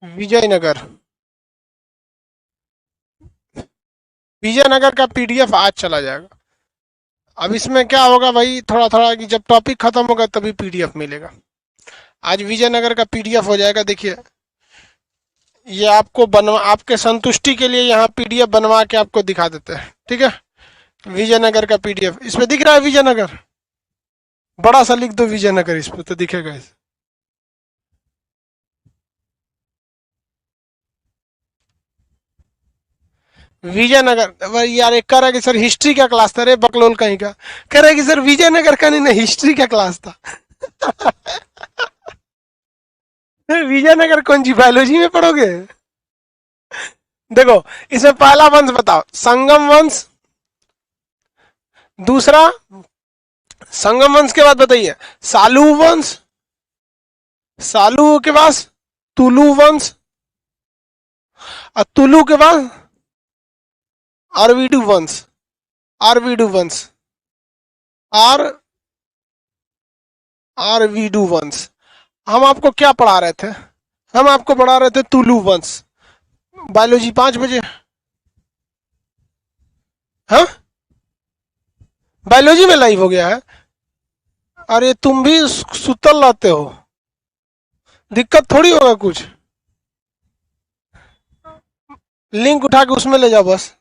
विजयनगर। विजयनगर का पीडीएफ आज चला जाएगा। अब इसमें क्या होगा भाई, थोड़ा थोड़ा कि जब टॉपिक खत्म होगा तभी पीडीएफ मिलेगा। आज विजयनगर का पीडीएफ हो जाएगा। देखिए, ये आपको बनवा, आपके संतुष्टि के लिए यहाँ पीडीएफ बनवा के आपको दिखा देते हैं, ठीक है। विजयनगर का पीडीएफ इसमें दिख रहा है। विजयनगर बड़ा सा लिख दो विजयनगर, इस पे तो दिखेगा इस। विजयनगर यार, एक कह रहा है कि सर हिस्ट्री का क्लास था। रे बकलोल कहीं का, कह रहा है कि सर विजयनगर का नहीं, नहीं हिस्ट्री का क्लास था। विजयनगर कौन सी बायोलॉजी में पढ़ोगे? देखो, इसमें पहला वंश बताओ, संगम वंश। दूसरा, संगम वंश के बाद बताइए सालू वंश। सालू के बाद तुलु वंश, और तुलु के बाद आरवीडू वंश। आरवीडू वंश, आर आरवीडू वंश। हम आपको क्या पढ़ा रहे थे? हम आपको पढ़ा रहे थे तुलु वंश। बायोलॉजी 5 बजे। हाँ, बायोलॉजी में लाइव हो गया है। अरे तुम भी सुतल रहते हो, दिक्कत थोड़ी होगा कुछ। लिंक उठा के उसमें ले जाओ बस।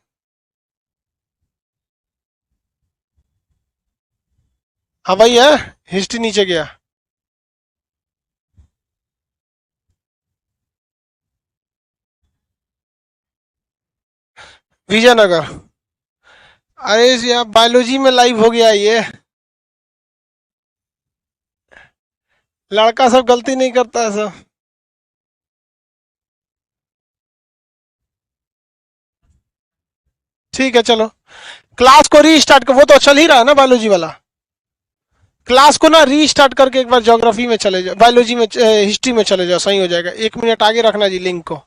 हाँ भाई है, हिस्ट्री नीचे गया। विजयनगर। अरे यार बायोलॉजी में लाइव हो गया ये। लड़का सब गलती नहीं करता है सब। ठीक है चलो, क्लास को रीस्टार्ट कर, वो तो चल ही रहा है ना बायोलॉजी वाला। क्लास को ना रीस्टार्ट करके एक बार ज्योग्राफी में चले जाओ, बायोलॉजी में हिस्ट्री में चले जाओ, सही हो जाएगा। 1 मिनट आगे रखना जी लिंक को।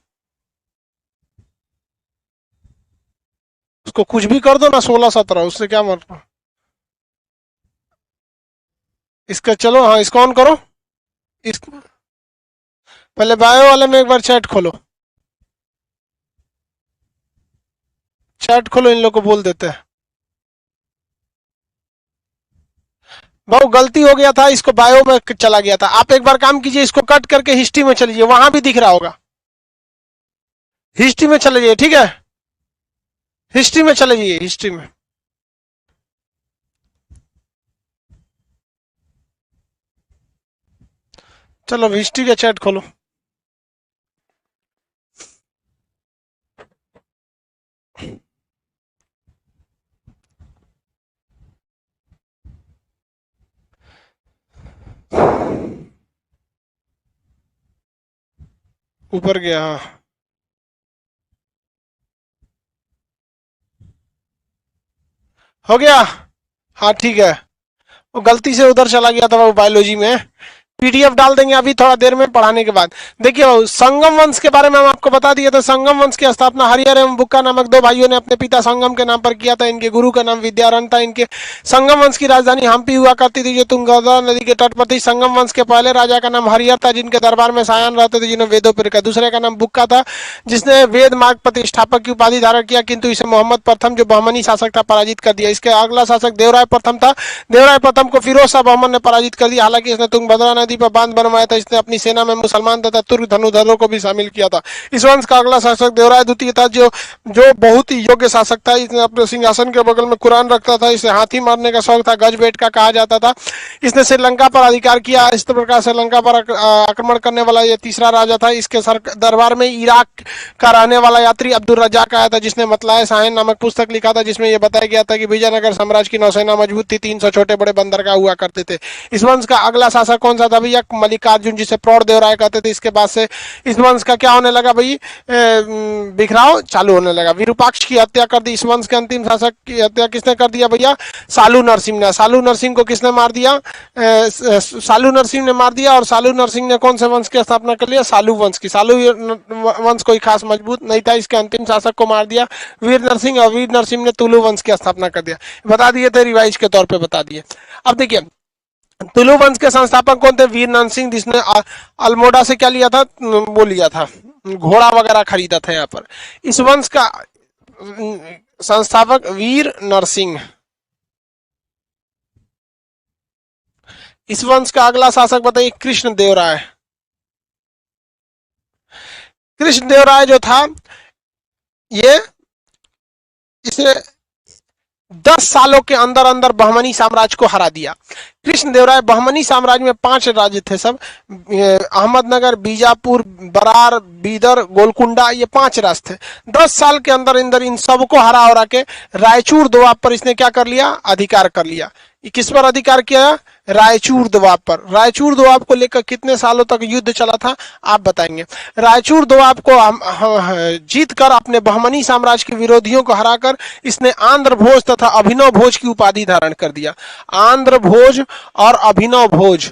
उसको कुछ भी कर दो ना, 16-17, उससे क्या मतलब। इसका चलो, हाँ इसको ऑन करो। इस पहले बायो वाले में एक बार चैट खोलो। चैट खोलो, इन लोग को बोल देते हैं। बहुत गलती हो गया था, इसको बायो में चला गया था। आप एक बार काम कीजिए, इसको कट करके हिस्ट्री में चलिए, वहां भी दिख रहा होगा। हिस्ट्री में चले जाइए, ठीक है। हिस्ट्री में चले जाइए, हिस्ट्री में। चलो हिस्ट्री का चैट खोलो। ऊपर गया, हाँ हो गया। हाँ ठीक है, वो गलती से उधर चला गया था वो बायोलॉजी में। पीडीएफ डाल देंगे अभी थोड़ा देर में पढ़ाने के बाद। देखिए संगम वंश के बारे में हम आपको बता दिए थे। संगम वंश की स्थापना हरिहर एवं बुक्का नामक 2 भाइयों ने अपने पिता संगम के नाम पर किया था। इनके गुरु का नाम विद्यारण था। इनके संगम वंश की राजधानी हम्पी हुआ करती थी, जो तुंगभद्रा नदी के तट पर थी। संगम वंश के पहले राजा का नाम हरिहर था, जिनके दरबार में सायन रहते थे, जिन्हें वेदों पर। दूसरे का नाम बुक्का था, जिसने वेद मार्ग प्रतिष्ठापक की उपाधि धारण किया, किंतु इसे मोहम्मद प्रथम, जो बहमनी शासक था, पराजित कर दिया। इसके अगला शासक देवराय प्रथम था। देवराय प्रथम को फिरोज शाह बहमन ने पराजित कर दिया। हालांकि इसने तुंगभद्रा नदी पर बांध बनवाया था। इसने अपनी सेना में मुसलमान तथा तुर्क धनुधरों को भी शामिल किया था। इस वंश का अगला शासक देवराय द्वितीय था, जो जो बहुत ही योग्य शासक था। इसने अपने सिंहासन के बगल में कुरान रखता था। इसे हाथी मारने का शौक था, गज बेट का कहा जाता था। इसने श्रीलंका पर अधिकार किया। इस प्रकार श्रीलंका पर आक्रमण करने वाला यह तीसरा राजा था। इसके दरबार में इराक का रहने वाला यात्री अब्दुल रज्जाक आया था, जिसने मतलाए साहिन नामक पुस्तक लिखा था, जिसमें यह बताया गया था कि विजयनगर साम्राज्य की नौसेना मजबूत थी। 300 छोटे बड़े बंदरगाह हुआ करते थे। इस वंश का अगला शासक कौन सा था भैया? मल्लिकार्जुन, जिसे प्रौढ़ देवराय कहते थे। इसके बाद से इस वंश का क्या होने लगा भाई? बिखराव चालू होने लगा। विरूपाक्ष की हत्या कर दी। इस वंश के अंतिम शासक की हत्या किसने कर दिया भैया? सालू नरसिंह ने। सालू नरसिंह को किसने मार दिया? सालू नरसिंह ने मार दिया। और सालू नरसिंह ने कौन से वंश की स्थापना कर लिया? सालू वंश की। सालू वंश कोई खास मजबूत नहीं था, इसके अंतिम शासक को मार दिया वीर नरसिंह। और वीर नरसिंह ने तुलु वंश की स्थापना कर दिया। बता दिए थे, रिवाइज के तौर पे बता दिए। अब देखिए, तुलु वंश के संस्थापक कौन थे? वीर नरसिंह, जिसने अल्मोड़ा से क्या लिया था? वो लिया था, घोड़ा वगैरह खरीदा था यहाँ पर। इस वंश का संस्थापक वीर नरसिंह। इस वंश का अगला शासक बताइए कृष्णदेवराय। कृष्णदेवराय जो था ये इसे 10 सालों के अंदर अंदर बहमनी साम्राज्य को हरा दिया। कृष्णदेवराय बहमनी साम्राज्य में 5 राज्य थे सब, अहमदनगर, बीजापुर, बरार, बीदर, गोलकुंडा, ये 5 राज्य थे। 10 साल के अंदर अंदर इन सबको हरा हरा के रायचूर दोआब पर इसने क्या कर लिया, अधिकार कर लिया। किस पर अधिकार किया, रायचूर दोआब पर। रायचूर दोआब को लेकर कितने सालों तक युद्ध चला था आप बताएंगे। रायचूर दोआब को जीत कर अपने बहमनी साम्राज्य के विरोधियों को हराकर इसने आंध्र भोज तथा अभिनव भोज की उपाधि धारण कर दिया। आंध्र भोज और अभिनव भोज,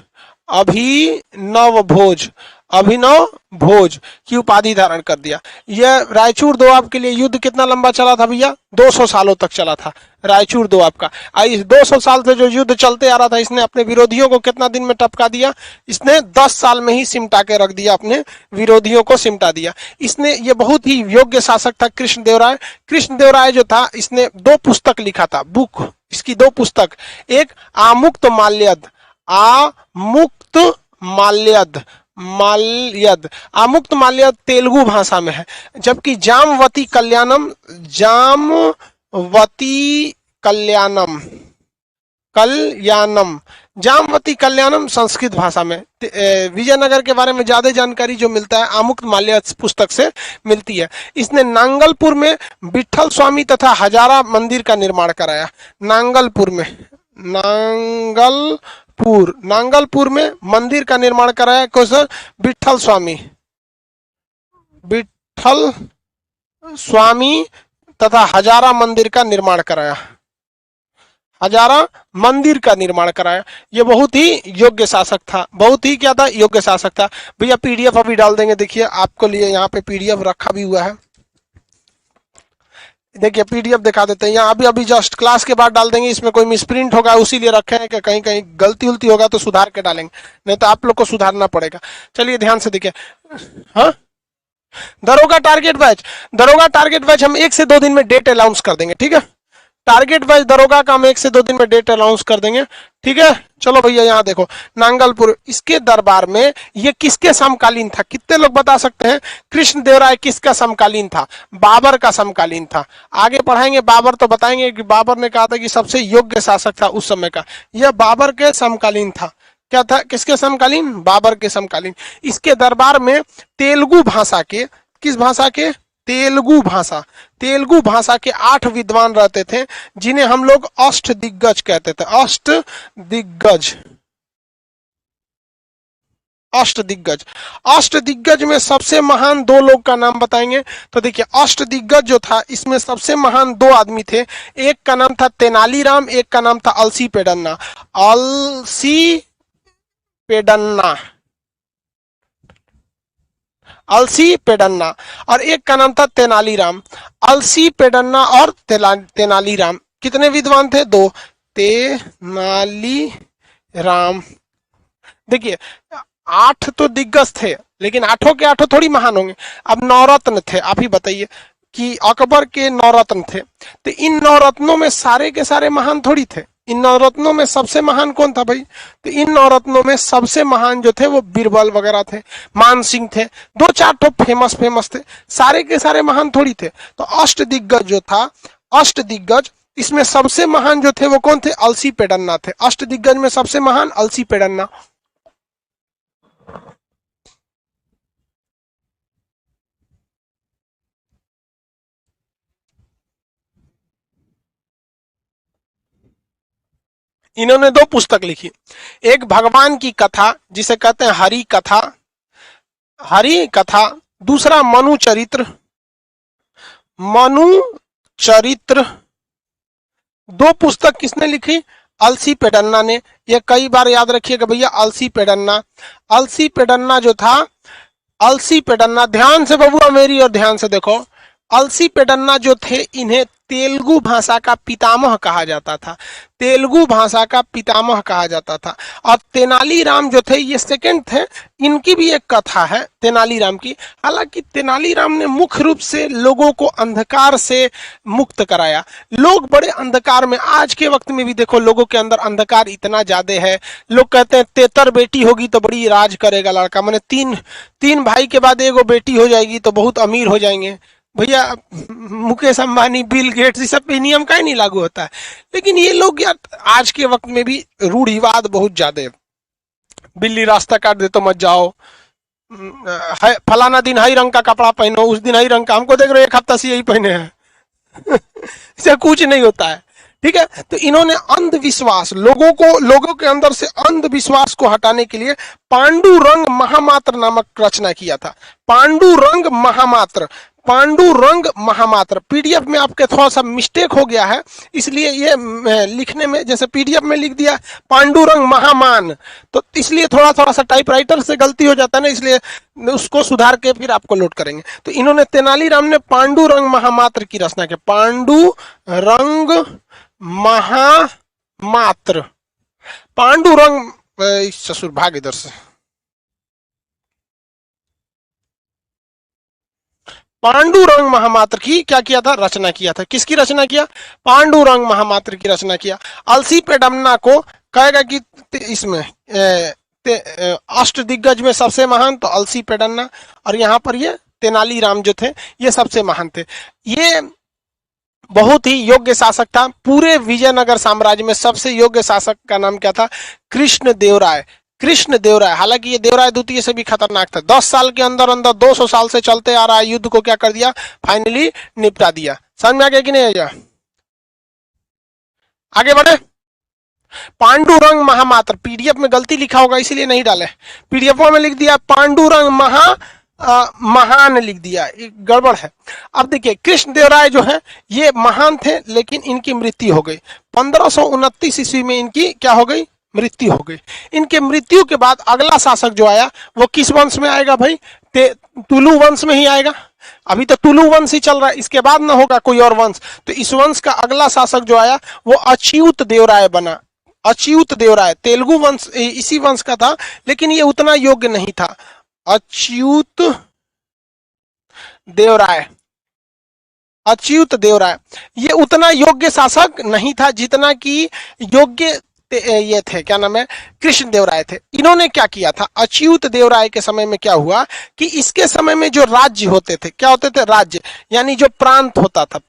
अभिनव भोज, अभिनव भोज की उपाधि धारण कर दिया। यह रायचूर दोआब के लिए युद्ध कितना लंबा चला था भैया, 200 सालों तक चला था रायचूर दोआब का। इस 200 साल से जो युद्ध चलते आ रहा था, इसने अपने विरोधियों को कितना दिन में टपका दिया, इसने 10 साल में ही सिमटा के रख दिया, अपने विरोधियों को सिमटा दिया इसने। ये बहुत ही योग्य शासक था कृष्णदेवराय। कृष्णदेवराय जो था इसने 2 पुस्तक लिखा था, बुक, इसकी 2 पुस्तक, एक आमुक्त माल्यद, आमुक्त माल्यद, माल्यद, आमुक्त माल्यद तेलुगु भाषा में है, जबकि जामवती कल्याणम, जामवती कल्याणम, कल्याणम, जामवती कल्याणम संस्कृत भाषा में। विजयनगर के बारे में ज्यादा जानकारी जो मिलता है आमुक्त माल्यद पुस्तक से मिलती है। इसने नांगलपुर में विठल स्वामी तथा हजारा मंदिर का निर्माण कराया। नांगलपुर में, नांगलपुर में मंदिर का निर्माण कराया। क्वेश्चन, विठल स्वामी, विठल स्वामी तथा हजारा मंदिर का निर्माण कराया, हजारा मंदिर का निर्माण कराया। ये बहुत ही योग्य शासक था, बहुत ही क्या था, योग्य शासक था। भैया पीडीएफ अभी डाल देंगे, देखिए आपको लिए यहाँ पे पीडीएफ रखा भी हुआ है। देखिए पीडीएफ दिखा देते हैं, यहाँ अभी जस्ट क्लास के बाद डाल देंगे। इसमें कोई मिसप्रिंट होगा उसीलिए रखे हैं कि कहीं कहीं गलती उलती होगा तो सुधार के डालेंगे, नहीं तो आप लोग को सुधारना पड़ेगा। चलिए ध्यान से देखिए। हाँ, दरोगा टारगेट बैच, दरोगा टारगेट बैच हम 1 से 2 दिन में डेट अनाउंस कर देंगे, ठीक है। टारगेट बैच दरोगा का हम 1 से 2 दिन में डेट अनाउंस कर देंगे, ठीक है। चलो भैया यहाँ देखो, नांगलपुर, इसके दरबार में ये किसके समकालीन था, कितने लोग बता सकते हैं। कृष्णदेवराय किसका समकालीन था, बाबर का समकालीन था। आगे पढ़ाएंगे बाबर तो बताएंगे कि बाबर ने कहा था कि सबसे योग्य शासक था उस समय का, यह बाबर के समकालीन था। क्या था, किसके समकालीन, बाबर के समकालीन। इसके दरबार में तेलुगु भाषा के, किस भाषा के, तेलुगु भाषा, तेलुगु भाषा के 8 विद्वान रहते थे जिन्हें हम लोग अष्टदिग्गज कहते थे। अष्टदिग्गज, अष्टदिग्गज, अष्टदिग्गज में सबसे महान 2 लोग का नाम बताएंगे। तो देखिए अष्टदिग्गज जो था इसमें सबसे महान 2 आदमी थे, एक का नाम था तेनालीराम, एक का नाम था अलसी पेडन्ना, अलसी पेडन्ना, अलसी पेडन्ना, और एक का नाम था तेनालीराम। अलसी पेडन्ना और तेनालीराम कितने विद्वान थे, 2। तेनालीराम, देखिए 8 तो दिग्गज थे लेकिन 8 के 8 थोड़ी महान होंगे। अब 9 रत्न थे, आप ही बताइए कि अकबर के 9 रत्न थे, तो इन 9 रत्नों में सारे के सारे महान थोड़ी थे। इन 9 रत्नों में सबसे महान कौन था भाई, तो इन 9 रत्नों में सबसे महान जो थे वो बीरबल वगैरह थे, मान सिंह थे, 2-4 तो फेमस थे, सारे के सारे महान थोड़ी थे। तो अष्टदिग्गज जो था, अष्टदिग्गज, इसमें सबसे महान जो थे वो कौन थे, अलसी पेडन्ना थे। अष्टदिग्गज में सबसे महान अलसी पेडन्ना। इन्होंने 2 पुस्तक लिखी, एक भगवान की कथा जिसे कहते हैं हरि कथा, हरि कथा, दूसरा मनु चरित्र, मनु चरित्र। 2 पुस्तक किसने लिखी, अलसी पेडन्ना ने। ये कई बार याद रखिएगा भैया, अलसी पेडन्ना, अलसी पेडन्ना जो था, अलसी पेडन्ना, ध्यान से बबुआ मेरी और ध्यान से देखो, अलसी पेडन्ना जो थे इन्हें तेलुगु भाषा का पितामह कहा जाता था, तेलुगु भाषा का पितामह कहा जाता था। और तेनालीराम जो थे ये सेकंड थे, इनकी भी एक कथा है तेनालीराम की। हालांकि तेनालीराम ने मुख्य रूप से लोगों को अंधकार से मुक्त कराया। लोग बड़े अंधकार में, आज के वक्त में भी देखो लोगों के अंदर अंधकार इतना ज्यादा है। लोग कहते हैं तेतर बेटी होगी तो बड़ी राज करेगा लड़का, माने तीन भाई के बाद एगो बेटी हो जाएगी तो बहुत अमीर हो जाएंगे। भैया मुकेश अंबानी, बिल गेट्स, इस सब पे नियम का ही नहीं लागू होता है। लेकिन ये लोग यार आज के वक्त में भी रूढ़िवाद बहुत ज्यादा है। बिल्ली रास्ता काट दे तो मत जाओ, फलाना दिन हई रंग का कपड़ा पहनो, उस दिन हई रंग का, हमको देख रहे हो एक हफ्ता से यही पहने हैं इससे कुछ नहीं होता है। ठीक है, तो इन्होंने अंधविश्वास, लोगों के अंदर से अंधविश्वास को हटाने के लिए पांडुरंग महामात्र नामक रचना किया था। पांडुरंग महामात्र। पीडीएफ में आपके थोड़ा सा मिस्टेक हो गया है, इसलिए ये लिखने में, जैसे पीडीएफ में लिख दिया पांडुरंग महामान, तो इसलिए थोड़ा सा टाइपराइटर से गलती हो जाता है ना, इसलिए उसको सुधार के फिर आपको लोड करेंगे। तो इन्होंने, तेनालीराम ने पांडुरंग महामात्र की रचना की। पांडुरंग महामात्र, पांडुरंग, ससुर भाग इधर से, पांडुरंग महामात्र की क्या किया था, रचना किया था। किसकी रचना किया, पांडुरंग महामात्र की रचना किया। अलसी पेडन्ना को कहेगा कि इसमें अष्ट दिग्गज में सबसे महान तो अलसी पेडन्ना, और यहाँ पर ये तेनालीराम जो थे ये सबसे महान थे। ये बहुत ही योग्य शासक था। पूरे विजयनगर साम्राज्य में सबसे योग्य शासक का नाम क्या था, कृष्णदेवराय। हालांकि ये देवराय द्वितीय से भी खतरनाक था। 10 साल के अंदर 200 साल से चलते आ रहा है युद्ध को क्या कर दिया, फाइनली निपटा दिया। समझ में आ गया कि नहीं आया, आगे बढ़े। पांडुरंग महामात्र, पीडीएफ में गलती लिखा होगा इसीलिए नहीं डाले, पीडीएफ में लिख दिया पांडुरंग महान लिख दिया, गड़बड़ है। अब देखिए कृष्णदेवराय जो है ये महान थे, लेकिन इनकी मृत्यु हो गई 1529 ईस्वी में। इनकी क्या हो गई, मृत्यु हो गई। इनके मृत्यु के बाद अगला शासक जो आया वो किस वंश में आएगा भाई, तुलु वंश में ही आएगा। अभी तो तुलु वंश ही चल रहा है, इसके बाद ना होगा कोई और वंश। तो इस वंश का अगला शासक जो आया वो अच्युत देवराय बना। अच्युत देवराय तेलुगु वंश, इसी वंश का था, लेकिन ये उतना योग्य नहीं था। अच्युत देवराय ये उतना योग्य शासक नहीं था जितना कि योग्य ये थे, क्या नाम है, कृष्णदेवराय थे। इन्होंने क्या किया था, अच्युत देवराय के समय में क्या हुआ कि इसके समय में जो राज्य होते थे, क्या होते थे, राज्य यानी जो प्रांत होता था,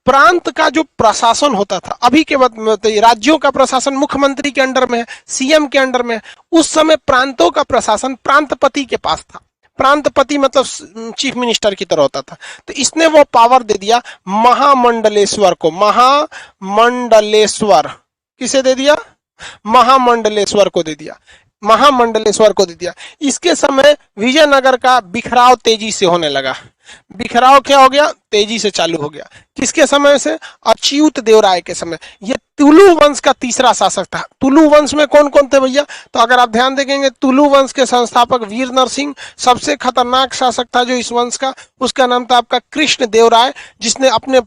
प्रांत का जो प्रशासन होता था। अभी के वक्त में राज्यों का प्रशासन मुख्यमंत्री के अंडर में है, सीएम के अंडर में है। उस समय प्रांतों का प्रशासन प्रांतपति के पास था। प्रांतपति मतलब चीफ मिनिस्टर की तरह होता था। तो इसने वो पावर दे दिया महामंडलेश्वर को। महामंडलेश्वर किसे दे दिया, महामंडलेश्वर को दे दिया। इसके समय विजयनगर का बिखराव तेजी से होने लगा। बिखराव क्या हो गया, तेजी से चालू हो गया। किसके समय से, अच्युत देवराय के समय। ये तुलु वंश का तीसरा शासक था। तुलु वंश में कौन कौन थे भैया, तो अगर आप ध्यान देखेंगे तुलु वंश के संस्थापक वीर नरसिंह, सबसे खतरनाक शासक था जो इस वंश का, उसका नाम था आपका कृष्ण देवराय, जिसने अपने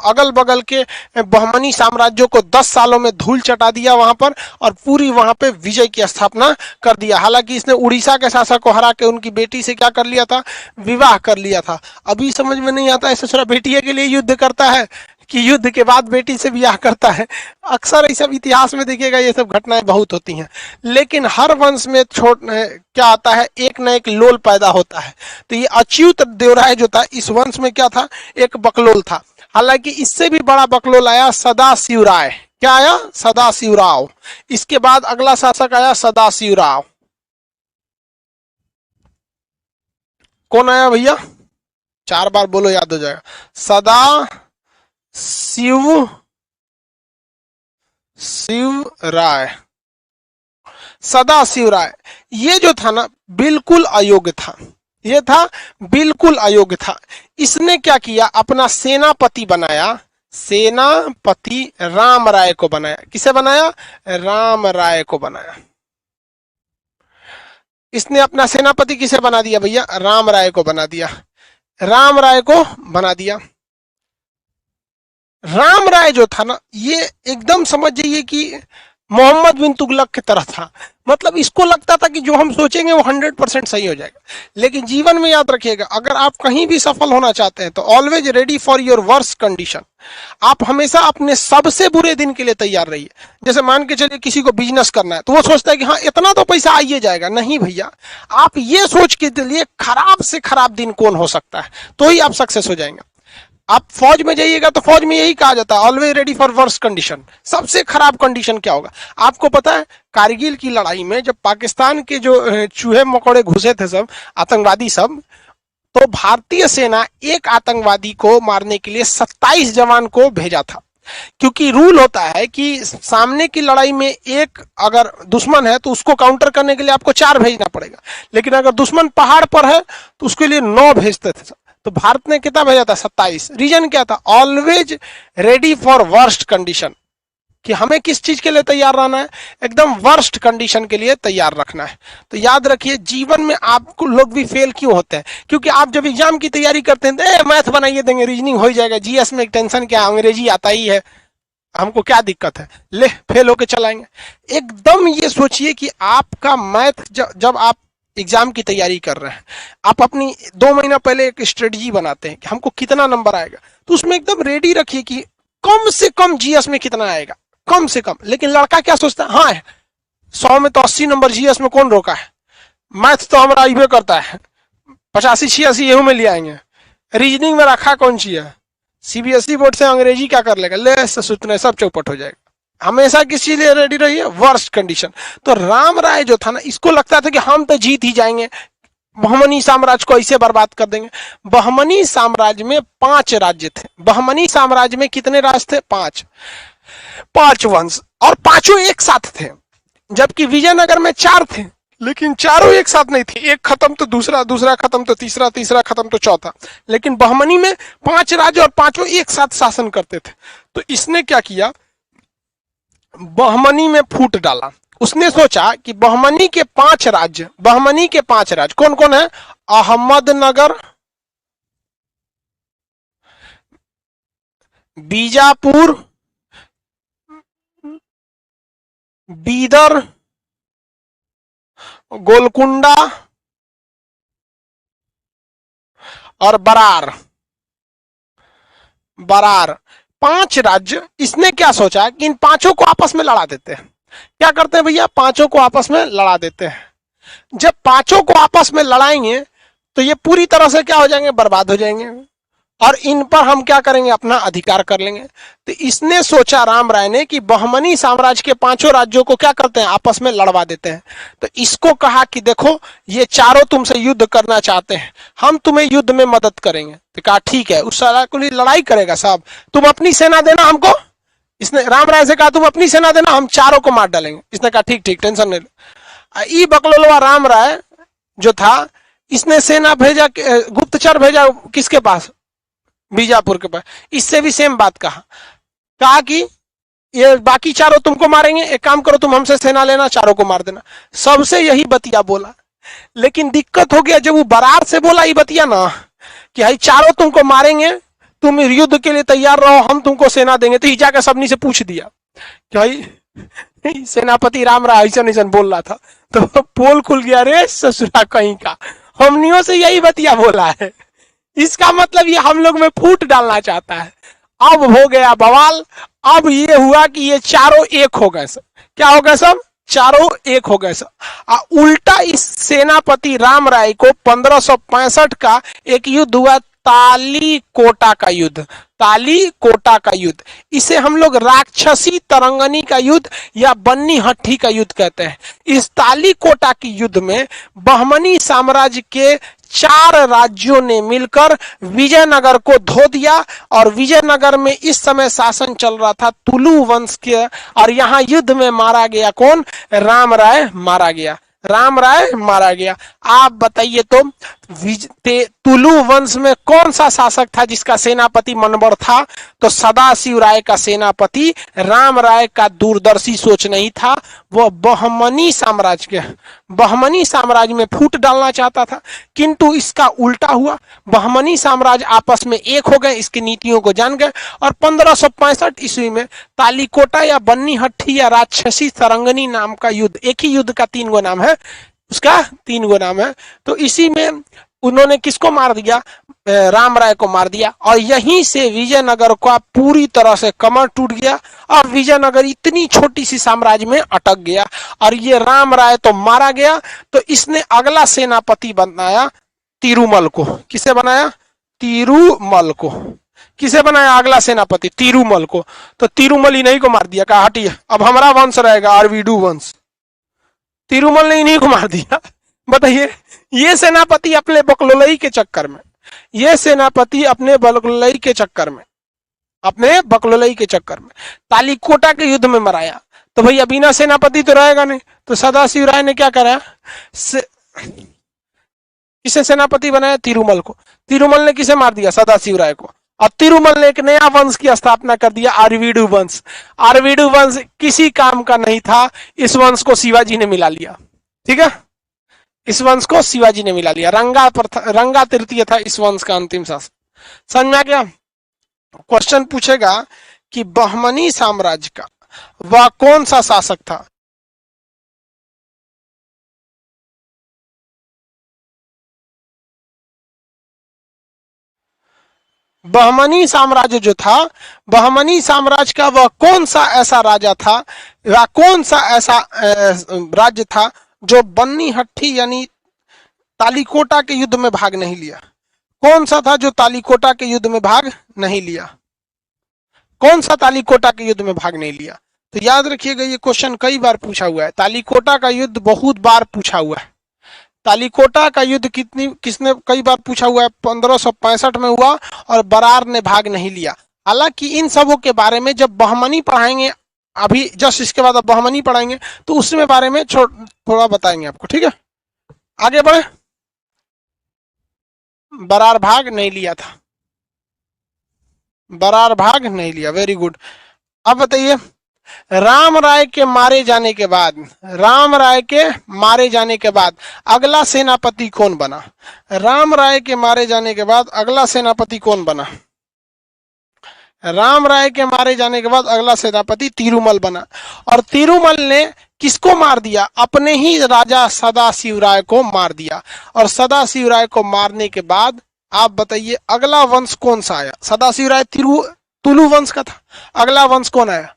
अगल बगल के बहमनी साम्राज्यों को 10 सालों में धूल चटा दिया वहां पर, और पूरी वहां पे विजय की स्थापना कर दिया। हालांकि इसने उड़ीसा के शासक को हरा के उनकी बेटी से क्या कर लिया था, विवाह कर लिया था। अभी समझ में नहीं आता है ससुरा बेटिया के लिए युद्ध करता है कि युद्ध के बाद बेटी से विवाह करता है। अक्सर ये सब इतिहास में देखिएगा, ये सब घटनाएं बहुत होती हैं। लेकिन हर वंश में क्या आता है, एक न एक लोल पैदा होता है। तो ये अच्युत देवराय जो था, इस वंश में क्या था, एक बकलोल था। हालांकि इससे भी बड़ा बकलोल आया सदाशिवराय। क्या आया, सदाशिवराव। इसके बाद अगला शासक आया सदाशिवराव। कौन आया भैया, 4 बार बोलो याद हो जाएगा। सदाशिवराय ये जो था ना, बिल्कुल अयोग्य था। ये था बिल्कुल अयोग्य था। इसने क्या किया, अपना सेनापति बनाया, सेनापति राम राय को बनाया। किसे बनाया, राम राय को बनाया। इसने अपना सेनापति किसे बना दिया भैया, राम राय को बना दिया। राम राय को बना दिया। राम राय जो था ना, ये एकदम समझ जाइए कि मोहम्मद बिन तुगलक की तरह था। मतलब इसको लगता था कि जो हम सोचेंगे वो 100% सही हो जाएगा। लेकिन जीवन में याद रखिएगा, अगर आप कहीं भी सफल होना चाहते हैं तो always ready for your worst condition. आप हमेशा अपने सबसे बुरे दिन के लिए तैयार रहिए। जैसे मान के चलिए किसी को बिजनेस करना है तो वो सोचता है कि हाँ इतना तो पैसा आइए जाएगा। नहीं भैया, आप ये सोच के चलिए खराब से खराब दिन कौन हो सकता है, तो ही आप सक्सेस हो जाएंगे। आप फौज में जाइएगा तो फौज में यही कहा जाता है, always ready for worst condition. सबसे खराब कंडीशन क्या होगा आपको पता है? कारगिल की लड़ाई में जब पाकिस्तान के जो चूहे मकोड़े घुसे थे सब आतंकवादी सब, तो भारतीय सेना एक आतंकवादी को मारने के लिए 27 जवान को भेजा था। क्योंकि रूल होता है कि सामने की लड़ाई में एक अगर दुश्मन है तो उसको काउंटर करने के लिए आपको 4 भेजना पड़ेगा, लेकिन अगर दुश्मन पहाड़ पर है तो उसके लिए 9 भेजते थे। तो भारत ने कितना भेजा था? 27। रीजन क्या था? Always ready for worst condition, कि हमें किस चीज के लिए तैयार रहना है? एकदम वर्स्ट कंडीशन के लिए तैयार रखना है। तो याद रखिए, जीवन में आपको लोग भी फेल क्यों होते हैं? क्योंकि आप जब एग्जाम की तैयारी करते हैं तो मैथ बनाइए देंगे, रीजनिंग हो जाएगा, जीएस में टेंशन क्या, अंग्रेजी आता ही है, हमको क्या दिक्कत है, ले फेल होके चलाएंगे। एकदम ये सोचिए कि आपका मैथ जब आप एग्जाम की तैयारी कर रहे हैं, आप अपनी 2 महीना पहले एक स्ट्रेटजी बनाते हैं कि हमको कितना नंबर आएगा, तो उसमें एकदम रेडी रखिए कि कम से कम जीएस में कितना आएगा, कम से कम। लेकिन लड़का क्या सोचता है? हाँ 100 में तो 80 नंबर, जीएस में कौन रोका है, मैथ तो हमारा इवे करता है, 85-86 यू में ले आएंगे, रीजनिंग में रखा कौन सी है, सीबीएसई बोर्ड से अंग्रेजी क्या कर लेगा, ले सुतने सब चौपट हो जाएगा। हमेशा किसी लिए रेडी रहिए, वर्स्ट कंडीशन। तो राम राय जो था ना, इसको लगता था कि हम तो जीत ही जाएंगे, बहमनी साम्राज्य को ऐसे बर्बाद कर देंगे। बहमनी साम्राज्य में 5 राज्य थे। बहमनी साम्राज्य में कितने राज्य थे? 5 वंश, और 5 एक साथ थे। जबकि विजयनगर में 4 थे, लेकिन चारों एक साथ नहीं थे, एक खत्म तो दूसरा, दूसरा खत्म तो तीसरा, तीसरा खत्म तो चौथा। लेकिन बहमनी में 5 राज्य और 5 एक साथ शासन करते थे। तो इसने क्या किया, बहमनी में फूट डाला। उसने सोचा कि बहमनी के 5 राज्य, बहमनी के 5 राज्य कौन कौन है? अहमदनगर, बीजापुर, बीदर, गोलकुंडा और बरार। 5 राज्य। इसने क्या सोचा कि इन 5 को आपस में लड़ा देते हैं। क्या करते हैं भैया? 5 को आपस में लड़ा देते हैं। जब 5 को आपस में लड़ाएंगे तो ये पूरी तरह से क्या हो जाएंगे? बर्बाद हो जाएंगे, और इन पर हम क्या करेंगे? अपना अधिकार कर लेंगे। तो इसने सोचा राम राय ने कि बहमनी साम्राज्य के 5 राज्यों को क्या करते हैं? आपस में लड़वा देते हैं। तो इसको कहा कि देखो ये चारों तुमसे युद्ध करना चाहते हैं, हम तुम्हें युद्ध में मदद करेंगे। तो कहा ठीक है, उस सारा को लड़ाई करेगा साहब, तुम अपनी सेना देना हमको। इसने राम राय से कहा तुम अपनी सेना देना, हम चारों को मार डालेंगे। इसने कहा ठीक ठीक, टेंशन नहीं लो। ई बकलोलवा राम राय जो था, इसने सेना भेजा, गुप्तचर भेजा किसके पास? बीजापुर के पास। इससे भी सेम बात कहा कि ये बाकी चारों तुमको मारेंगे, एक काम करो तुम हमसे सेना लेना, चारों को मार देना। सबसे यही बतिया बोला। लेकिन दिक्कत हो गया जब वो बरार से बोला ये बतिया ना कि भाई चारों तुमको मारेंगे, तुम युद्ध के लिए तैयार रहो, हम तुमको सेना देंगे। तो ही जाकर सबनी से पूछ दिया कि भाई सेनापति राम राय ऐसा बोल रहा था, तो पोल खुल गया, रे ससुरा कहीं का, हमनियों से यही बतिया बोला है। इसका मतलब ये हम लोग में फूट डालना चाहता है। अब हो गया बवाल। अब ये हुआ कि ये चारों एक हो गए सब। क्या हो गए सब? चारों एक हो गए सब। उल्टा इस सेनापति राम राय को 1565 का एक युद्ध हुआ, तालीकोटा का युद्ध। तालीकोटा का युद्ध, इसे हम लोग राक्षसी तरंगनी का युद्ध या बन्नी हट्टी का युद्ध कहते हैं। इस तालीकोटा की युद्ध में बहमनी साम्राज्य के 4 राज्यों ने मिलकर विजयनगर को धो दिया, और विजयनगर में इस समय शासन चल रहा था तुलु वंश के, और यहां युद्ध में मारा गया कौन? राम राय मारा गया। राम राय मारा गया। आप बताइए तो तुलु वंश में कौन सा शासक था जिसका सेनापति मनबर था? तो सदाशिव राय का सेनापति राम राय का दूरदर्शी सोच नहीं था, वह बहमनी साम्राज्य में फूट डालना चाहता था, किंतु इसका उल्टा हुआ। बहमनी साम्राज्य आपस में एक हो गए, इसकी नीतियों को जान गए, और 1565 ईस्वी में तालीकोटा या बन्नी हट्टी या राक्षसी सरंगनी नाम का युद्ध, एक ही युद्ध का 3 गो नाम है, उसका 3 गो नाम है, तो इसी में उन्होंने किसको मार दिया? राम राय को मार दिया, और यहीं से विजयनगर का पूरी तरह से कमर टूट गया, और विजयनगर इतनी छोटी सी साम्राज्य में अटक गया, और ये राम राय तो मारा गया। तो इसने अगला सेनापति बनाया तिरुमल को। किसे बनाया? तिरुमल को। किसे बनाया अगला सेनापति? तिरुमल को। तो तिरुमल इन्हीं को मार दिया, कहा हटिए अब हमारा वंश रहेगा, आरवीडू वंश। तिरुमल ने इन्हीं को मार दिया। बताइए, ये सेनापति अपने बकलोलई के चक्कर में, तालीकोटा के युद्ध में मराया। तो भैया बिना सेनापति तो रहेगा नहीं, तो सदाशिव राय ने क्या करा? किसे सेनापति बनाया? तिरुमल को। तिरुमल ने किसे मार दिया? सदाशिव राय को। अब तिरुमल ने एक नया वंश की स्थापना कर दिया, आरवीडू वंश। आरवीडू वंश किसी काम का नहीं था, इस वंश को शिवाजी ने मिला लिया। ठीक है, इस वंश को शिवाजी ने मिला लिया। रंगा तृतीय था इस वंश का अंतिम शासक। समझ में आ गया? क्वेश्चन पूछेगा कि बहमनी साम्राज्य का वह कौन सा शासक था? बहमनी साम्राज्य जो था, बहमनी साम्राज्य का वह कौन सा ऐसा राजा था, वह कौन सा ऐसा राज्य था जो बन्नी हट्टी यानी तालीकोटा के युद्ध में भाग नहीं लिया? कौन सा था जो तालीकोटा के युद्ध में भाग नहीं लिया? कौन सा तालीकोटा के युद्ध में भाग नहीं लिया? तो याद रखिएगा, ये क्वेश्चन कई बार पूछा हुआ है। तालीकोटा का युद्ध बहुत बार पूछा हुआ है। तालीकोटा का युद्ध किसने कई बार पूछा हुआ है? 1565 में हुआ, और बरार ने भाग नहीं लिया। हालांकि इन सबों के बारे में जब बहमनी पढ़ाएंगे, अभी जस्ट इसके बाद अब बहमनी पढ़ाएंगे, तो उसमें बारे में थोड़ा बताएंगे आपको। ठीक है, आगे बढ़े। बरार भाग नहीं लिया था, बरार भाग नहीं लिया। Very good. अब बताइए, राम राय के मारे जाने के बाद अगला सेनापति कौन बना? राम राय के मारे जाने के बाद अगला सेनापति कौन बना? राम राय के मारे जाने के बाद अगला सेनापति तिरुमल बना, और तिरुमल ने किसको मार दिया? अपने ही राजा सदाशिव राय को मार दिया। और सदाशिव राय को मारने के बाद आप बताइए अगला वंश कौन सा आया? सदाशिव राय तुलु वंश का था, अगला वंश कौन आया?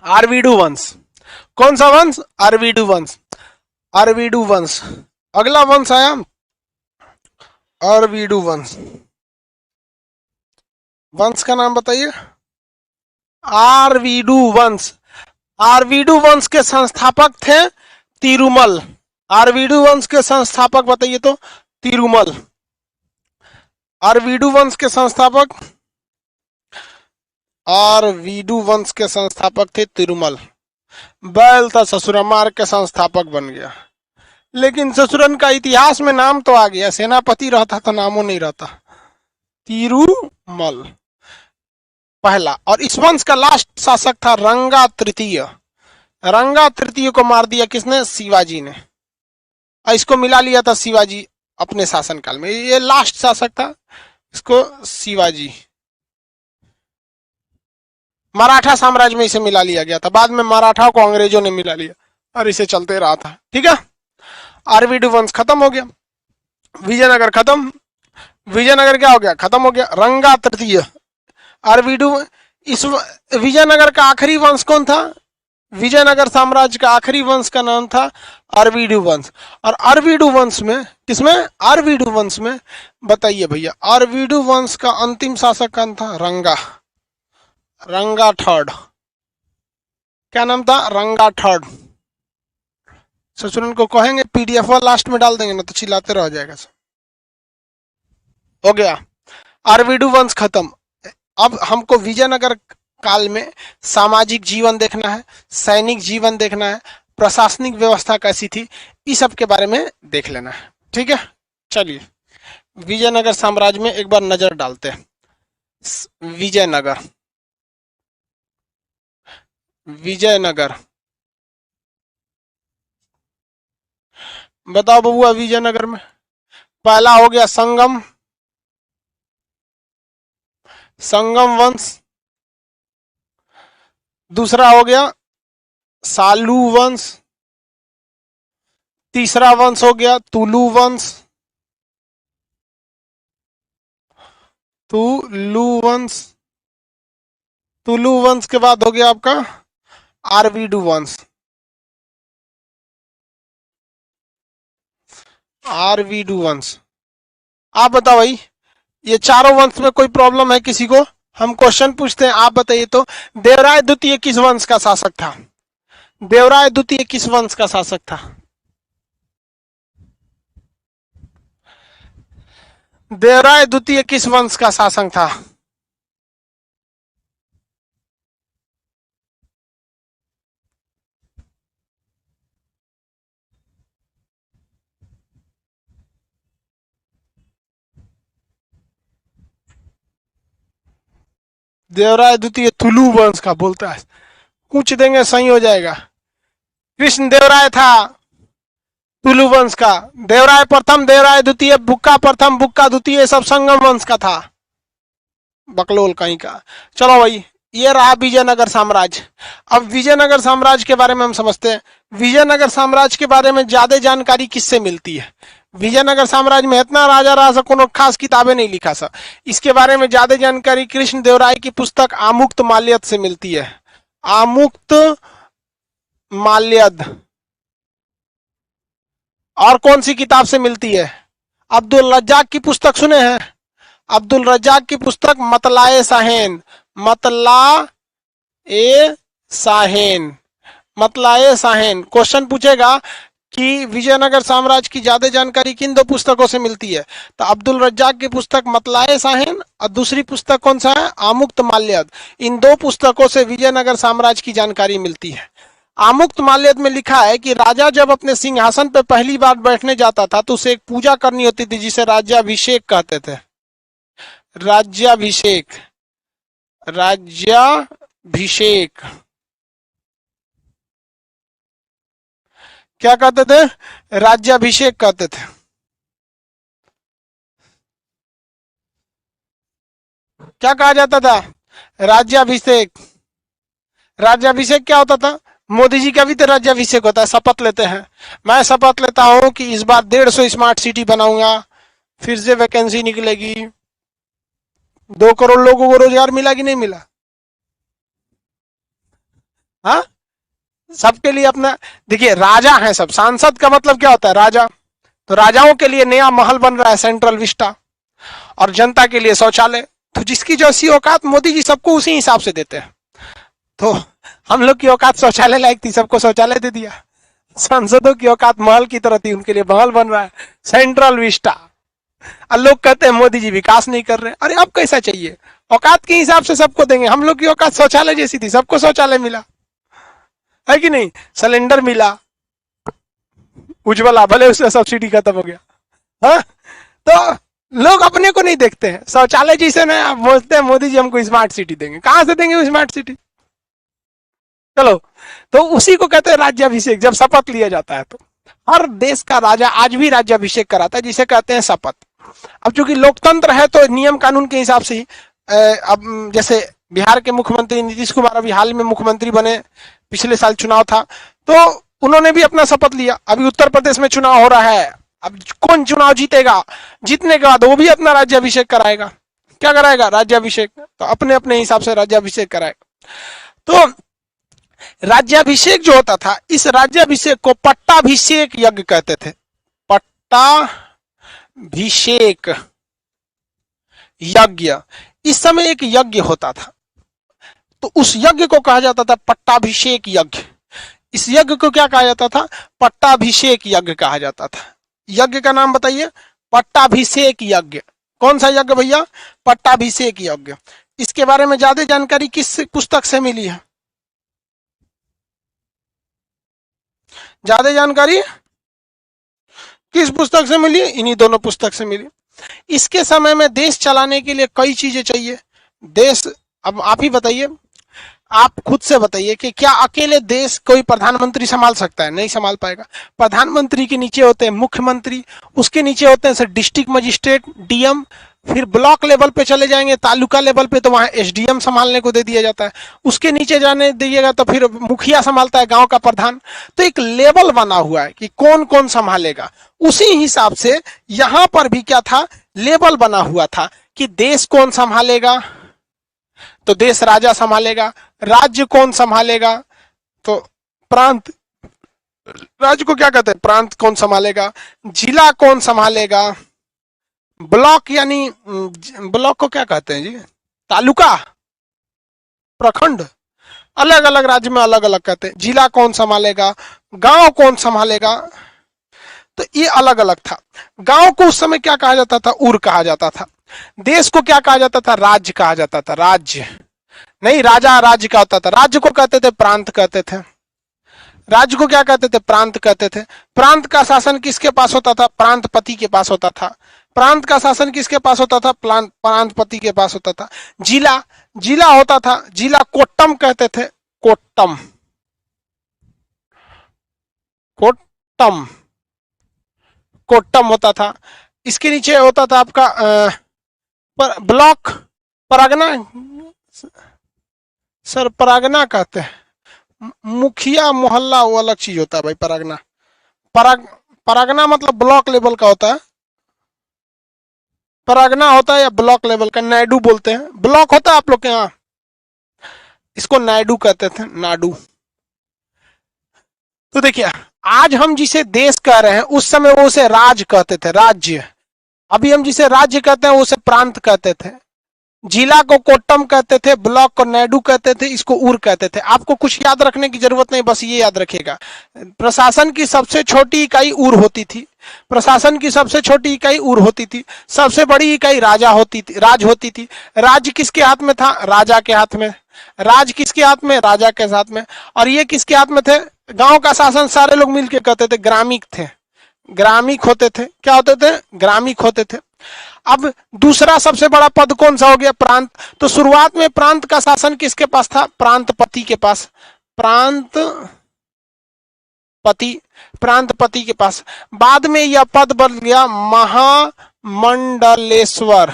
आरवीडू वंश। कौन सा वंश? आरवीडू वंश। आरवीडू वंश अगला वंश आया, आरवीडू वंश। वंश का नाम बताइए। आरवीडू वंश। आरवीडू वंश के संस्थापक थे तिरुमल। आरवीडू वंश के संस्थापक बताइए तो तिरुमल। आरवीडू वंश के संस्थापक, आरवीडू वंश के संस्थापक थे तिरुमल। बैल था ससुरा मार के संस्थापक बन गया, लेकिन ससुरन का इतिहास में नाम तो आ गया, सेनापति रहता तो नामों नहीं रहता। तिरुमल पहला। और इस वंश का लास्ट शासक था रंगा तृतीय। रंगा तृतीय को मार दिया किसने? शिवाजी ने। इसको मिला लिया था शिवाजी अपने शासनकाल में, ये लास्ट शासक था, इसको शिवाजी। मराठा साम्राज्य में इसे मिला लिया गया था, बाद में मराठाओं को अंग्रेजों ने मिला लिया, और इसे चलते रहा था। ठीक है, आरवीडू वंश खत्म हो गया, विजयनगर खत्म। विजयनगर क्या हो गया? खत्म हो गया। रंगा तृतीय, आरवीडू। इस विजयनगर का आखिरी वंश कौन था? विजयनगर साम्राज्य का आखिरी वंश का नाम था आरवीडू वंश। और आरवीडू वंश में किसमें? आरवीडू वंश में बताइए भैया, आरवीडू वंश का अंतिम शासक कौन था? रंगा। रंगा थर्ड। क्या नाम था? रंगा थर्ड। ससुरन को कहेंगे पीडीएफ लास्ट में डाल देंगे ना, तो चिल्लाते रह जाएगा। हो गया, आरवीडू वंश खत्म। अब हमको विजयनगर काल में सामाजिक जीवन देखना है, सैनिक जीवन देखना है, प्रशासनिक व्यवस्था कैसी थी, इस सब के बारे में देख लेना है। ठीक है, चलिए विजयनगर साम्राज्य में एक बार नजर डालते हैं। विजयनगर, विजयनगर, बताओ बबुआ विजयनगर में पहला हो गया संगम, संगम वंश। दूसरा हो गया सालू वंश। तीसरा वंश हो गया तुलु वंश, तुलु वंश। तुलु वंश के बाद हो गया आपका आरवीडू वंश, आरवीडू वंश। आप बताओ भाई, ये चारों वंश में कोई प्रॉब्लम है किसी को? हम क्वेश्चन पूछते हैं, आप बताइए तो देवराय द्वितीय किस वंश का शासक था? देवराय द्वितीय किस वंश का शासक था? देवराय द्वितीय किस वंश का शासक था? देवराय द्वितीय तुलु वंश का बोलता है, पूछ देंगे सही हो जाएगा। कृष्ण देवराय था तुलु वंश का। देवराय प्रथम, देवराय द्वितीय, बुक्का प्रथम, बुक्का द्वितीय, सब संगम वंश का था। बकलोल कहीं का। चलो भाई, ये रहा विजयनगर साम्राज्य। अब विजयनगर साम्राज्य के बारे में हम समझते हैं। विजयनगर साम्राज्य के बारे में ज्यादा जानकारी किससे मिलती है? विजयनगर साम्राज्य में इतना राजा रहा सा, कोनो खास किताबें नहीं लिखा सा। इसके बारे में ज्यादा जानकारी कृष्ण देवराय की पुस्तक आमुक्त माल्यद से मिलती है। आमुक्त माल्यद। और कौन सी किताब से मिलती है? अब्दुल रज्जाक की पुस्तक सुने हैं? अब्दुल रज्जाक की पुस्तक मतलाए साहेन, मतला ए साहेन, मतलाए साहेन। क्वेश्चन पूछेगा कि विजयनगर साम्राज्य की ज्यादा जानकारी किन दो पुस्तकों से मिलती है? तो अब्दुल रज्जाक की पुस्तक मतलाए साहेन और दूसरी पुस्तक कौन सा है? आमुक्त माल्यद। इन दो पुस्तकों से विजयनगर साम्राज्य की जानकारी मिलती है। आमुक्त माल्यद में लिखा है कि राजा जब अपने सिंहासन पर पहली बार बैठने जाता था तो उसे एक पूजा करनी होती थी जिसे राज्याभिषेक कहते थे। राज्याभिषेक, राज्याभिषेक क्या कहते थे? राज्याभिषेक कहते थे। क्या कहा जाता था? राज्याभिषेक। राज्याभिषेक क्या होता था? मोदी जी का भी तो राज्याभिषेक होता है, शपथ लेते हैं। मैं शपथ लेता हूं कि इस बार 150 स्मार्ट सिटी बनाऊंगा, फिर से वैकेंसी निकलेगी, 2 करोड़ लोगों को रोजगार मिला कि नहीं मिला? हाँ, सबके लिए अपना। देखिए राजा है सब, सांसद का मतलब क्या होता है? राजा। तो राजाओं के लिए नया महल बन रहा है सेंट्रल विस्टा, और जनता के लिए शौचालय। तो जिसकी जैसी औकात मोदी जी सबको उसी हिसाब से देते हैं। तो हम लोग की औकात शौचालय लायक थी, सबको शौचालय दे दिया। सांसदों की औकात महल की तरह थी, उनके लिए महल बन रहा है सेंट्रल विस्टा। और लोग कहते हैं मोदी जी विकास नहीं कर रहे। अरे अब कैसा चाहिए? औकात के हिसाब से सबको देंगे। हम लोग की औकात शौचालय जैसी थी, सबको शौचालय मिला है कि नहीं? सिलेंडर मिला, उज्ज्वला, भले उससे सब्सिडी खत्म हो गया। हाँ, तो लोग अपने को नहीं देखते हैं। शौचालय जिसे ना आप बोलते हैं मोदी जी हमको स्मार्ट सिटी देंगे, कहां से देंगे वो स्मार्ट सिटी? चलो, तो उसी को कहते हैं राज्याभिषेक। जब शपथ लिया जाता है तो हर देश का राजा आज भी राज्याभिषेक कराता है, जिसे कहते हैं शपथ। अब चूंकि लोकतंत्र है तो नियम कानून के हिसाब से ही अब जैसे बिहार के मुख्यमंत्री नीतीश कुमार अभी हाल में मुख्यमंत्री बने, पिछले साल चुनाव था तो उन्होंने भी अपना शपथ लिया। अभी उत्तर प्रदेश में चुनाव हो रहा है, अब कौन चुनाव जीतेगा, जीतने के बाद वो भी अपना राज्याभिषेक कराएगा। क्या कराएगा? राज्याभिषेक। तो अपने अपने हिसाब से राज्याभिषेक कराएगा। तो राज्याभिषेक जो होता था, इस राज्याभिषेक को पट्टाभिषेक यज्ञ कहते थे। पट्टाभिषेक यज्ञ। इस समय एक यज्ञ होता था, तो उस यज्ञ को कहा जाता था पट्टाभिषेक यज्ञ। इस यज्ञ को क्या कहा जाता था? पट्टाभिषेक यज्ञ कहा जाता था। यज्ञ का नाम बताइए? पट्टाभिषेक यज्ञ। कौन सा यज्ञ भैया? पट्टाभिषेक यज्ञ। इसके बारे में ज्यादा जानकारी किस पुस्तक से मिली है? ज्यादा जानकारी किस पुस्तक से मिली? इन्हीं दोनों पुस्तक से मिली। इसके समय में देश चलाने के लिए कई चीजें चाहिए। देश, अब आप ही बताइए, आप खुद से बताइए कि क्या अकेले देश कोई प्रधानमंत्री संभाल सकता है? नहीं संभाल पाएगा। प्रधानमंत्री के नीचे होते हैं मुख्यमंत्री, उसके नीचे होते हैं डिस्ट्रिक्ट मजिस्ट्रेट, डीएम, फिर ब्लॉक लेवल पे चले जाएंगे, तालुका लेवल पे तो वहां एसडीएम संभालने को दे दिया जाता है। उसके नीचे जाने दीजिएगा तो फिर मुखिया संभालता है, गांव का प्रधान। तो एक लेवल बना हुआ है कि कौन कौन संभालेगा। उसी हिसाब से यहां पर भी क्या था, लेवल बना हुआ था कि देश कौन संभालेगा, तो देश राजा संभालेगा। राज्य कौन संभालेगा, तो प्रांत, राज्य को क्या कहते हैं, प्रांत कौन संभालेगा। जिला कौन संभालेगा, ब्लॉक, यानी ब्लॉक को क्या कहते हैं जी, तालुका, प्रखंड, अलग अलग राज्य में अलग अलग कहते हैं। जिला कौन संभालेगा, गांव कौन संभालेगा, तो ये अलग अलग था। गांव को उस समय क्या कहा जाता था, उर कहा जाता था। देश को क्या कहा जाता था, राज्य कहा जाता था। राज्य नहीं, राजा राज्य का होता था। राज्य को कहते थे प्रांत कहते थे। राज्य को क्या कहते थे, प्रांत कहते थे। प्रांत का शासन किसके पास होता था, प्रांतपति के पास होता था। प्रांत का शासन किसके पास होता था, प्रांतपति के पास होता था। जिला, जिला होता था, जिला कोट्टम कहते थे, कोट्टम, कोट्टम, कोट्टम होता था। इसके नीचे होता था आपका ब्लॉक, परगना, सर परगना कहते हैं। मुखिया मोहल्ला वो अलग चीज होता है भाई। परगना, परगना मतलब ब्लॉक लेवल का होता है। परगना होता है या ब्लॉक लेवल का, नायडू बोलते हैं। ब्लॉक होता है आप लोग के यहाँ, इसको नायडू कहते थे, नाडू। तो देखिए, आज हम जिसे देश कह रहे हैं उस समय वो उसे राज कहते थे, राज्य। अभी हम जिसे राज्य कहते हैं उसे प्रांत कहते थे। जिला को कोट्टम कहते थे, ब्लॉक को नायडू कहते थे, इसको उर कहते थे। आपको कुछ याद रखने की जरूरत नहीं, बस ये याद रखिएगा। प्रशासन की सबसे छोटी इकाई उर होती थी। प्रशासन की सबसे छोटी इकाई उर होती थी। सबसे बड़ी इकाई राजा होती थी, राज होती थी। राज्य किसके हाथ में था, राजा के हाथ में। राज किसके हाथ में, राजा के साथ में। और ये किसके हाथ में थे, गांव का शासन सारे लोग मिलकर करते थे, ग्रामीक थे, ग्रामीक होते थे। क्या होते थे, ग्रामीक होते थे। अब दूसरा सबसे बड़ा पद कौन सा हो गया, प्रांत। तो शुरुआत में प्रांत का शासन किसके पास था, प्रांतपति के पास, प्रांतपति, प्रांतपति के पास। बाद में यह पद बदल गया महामंडलेश्वर।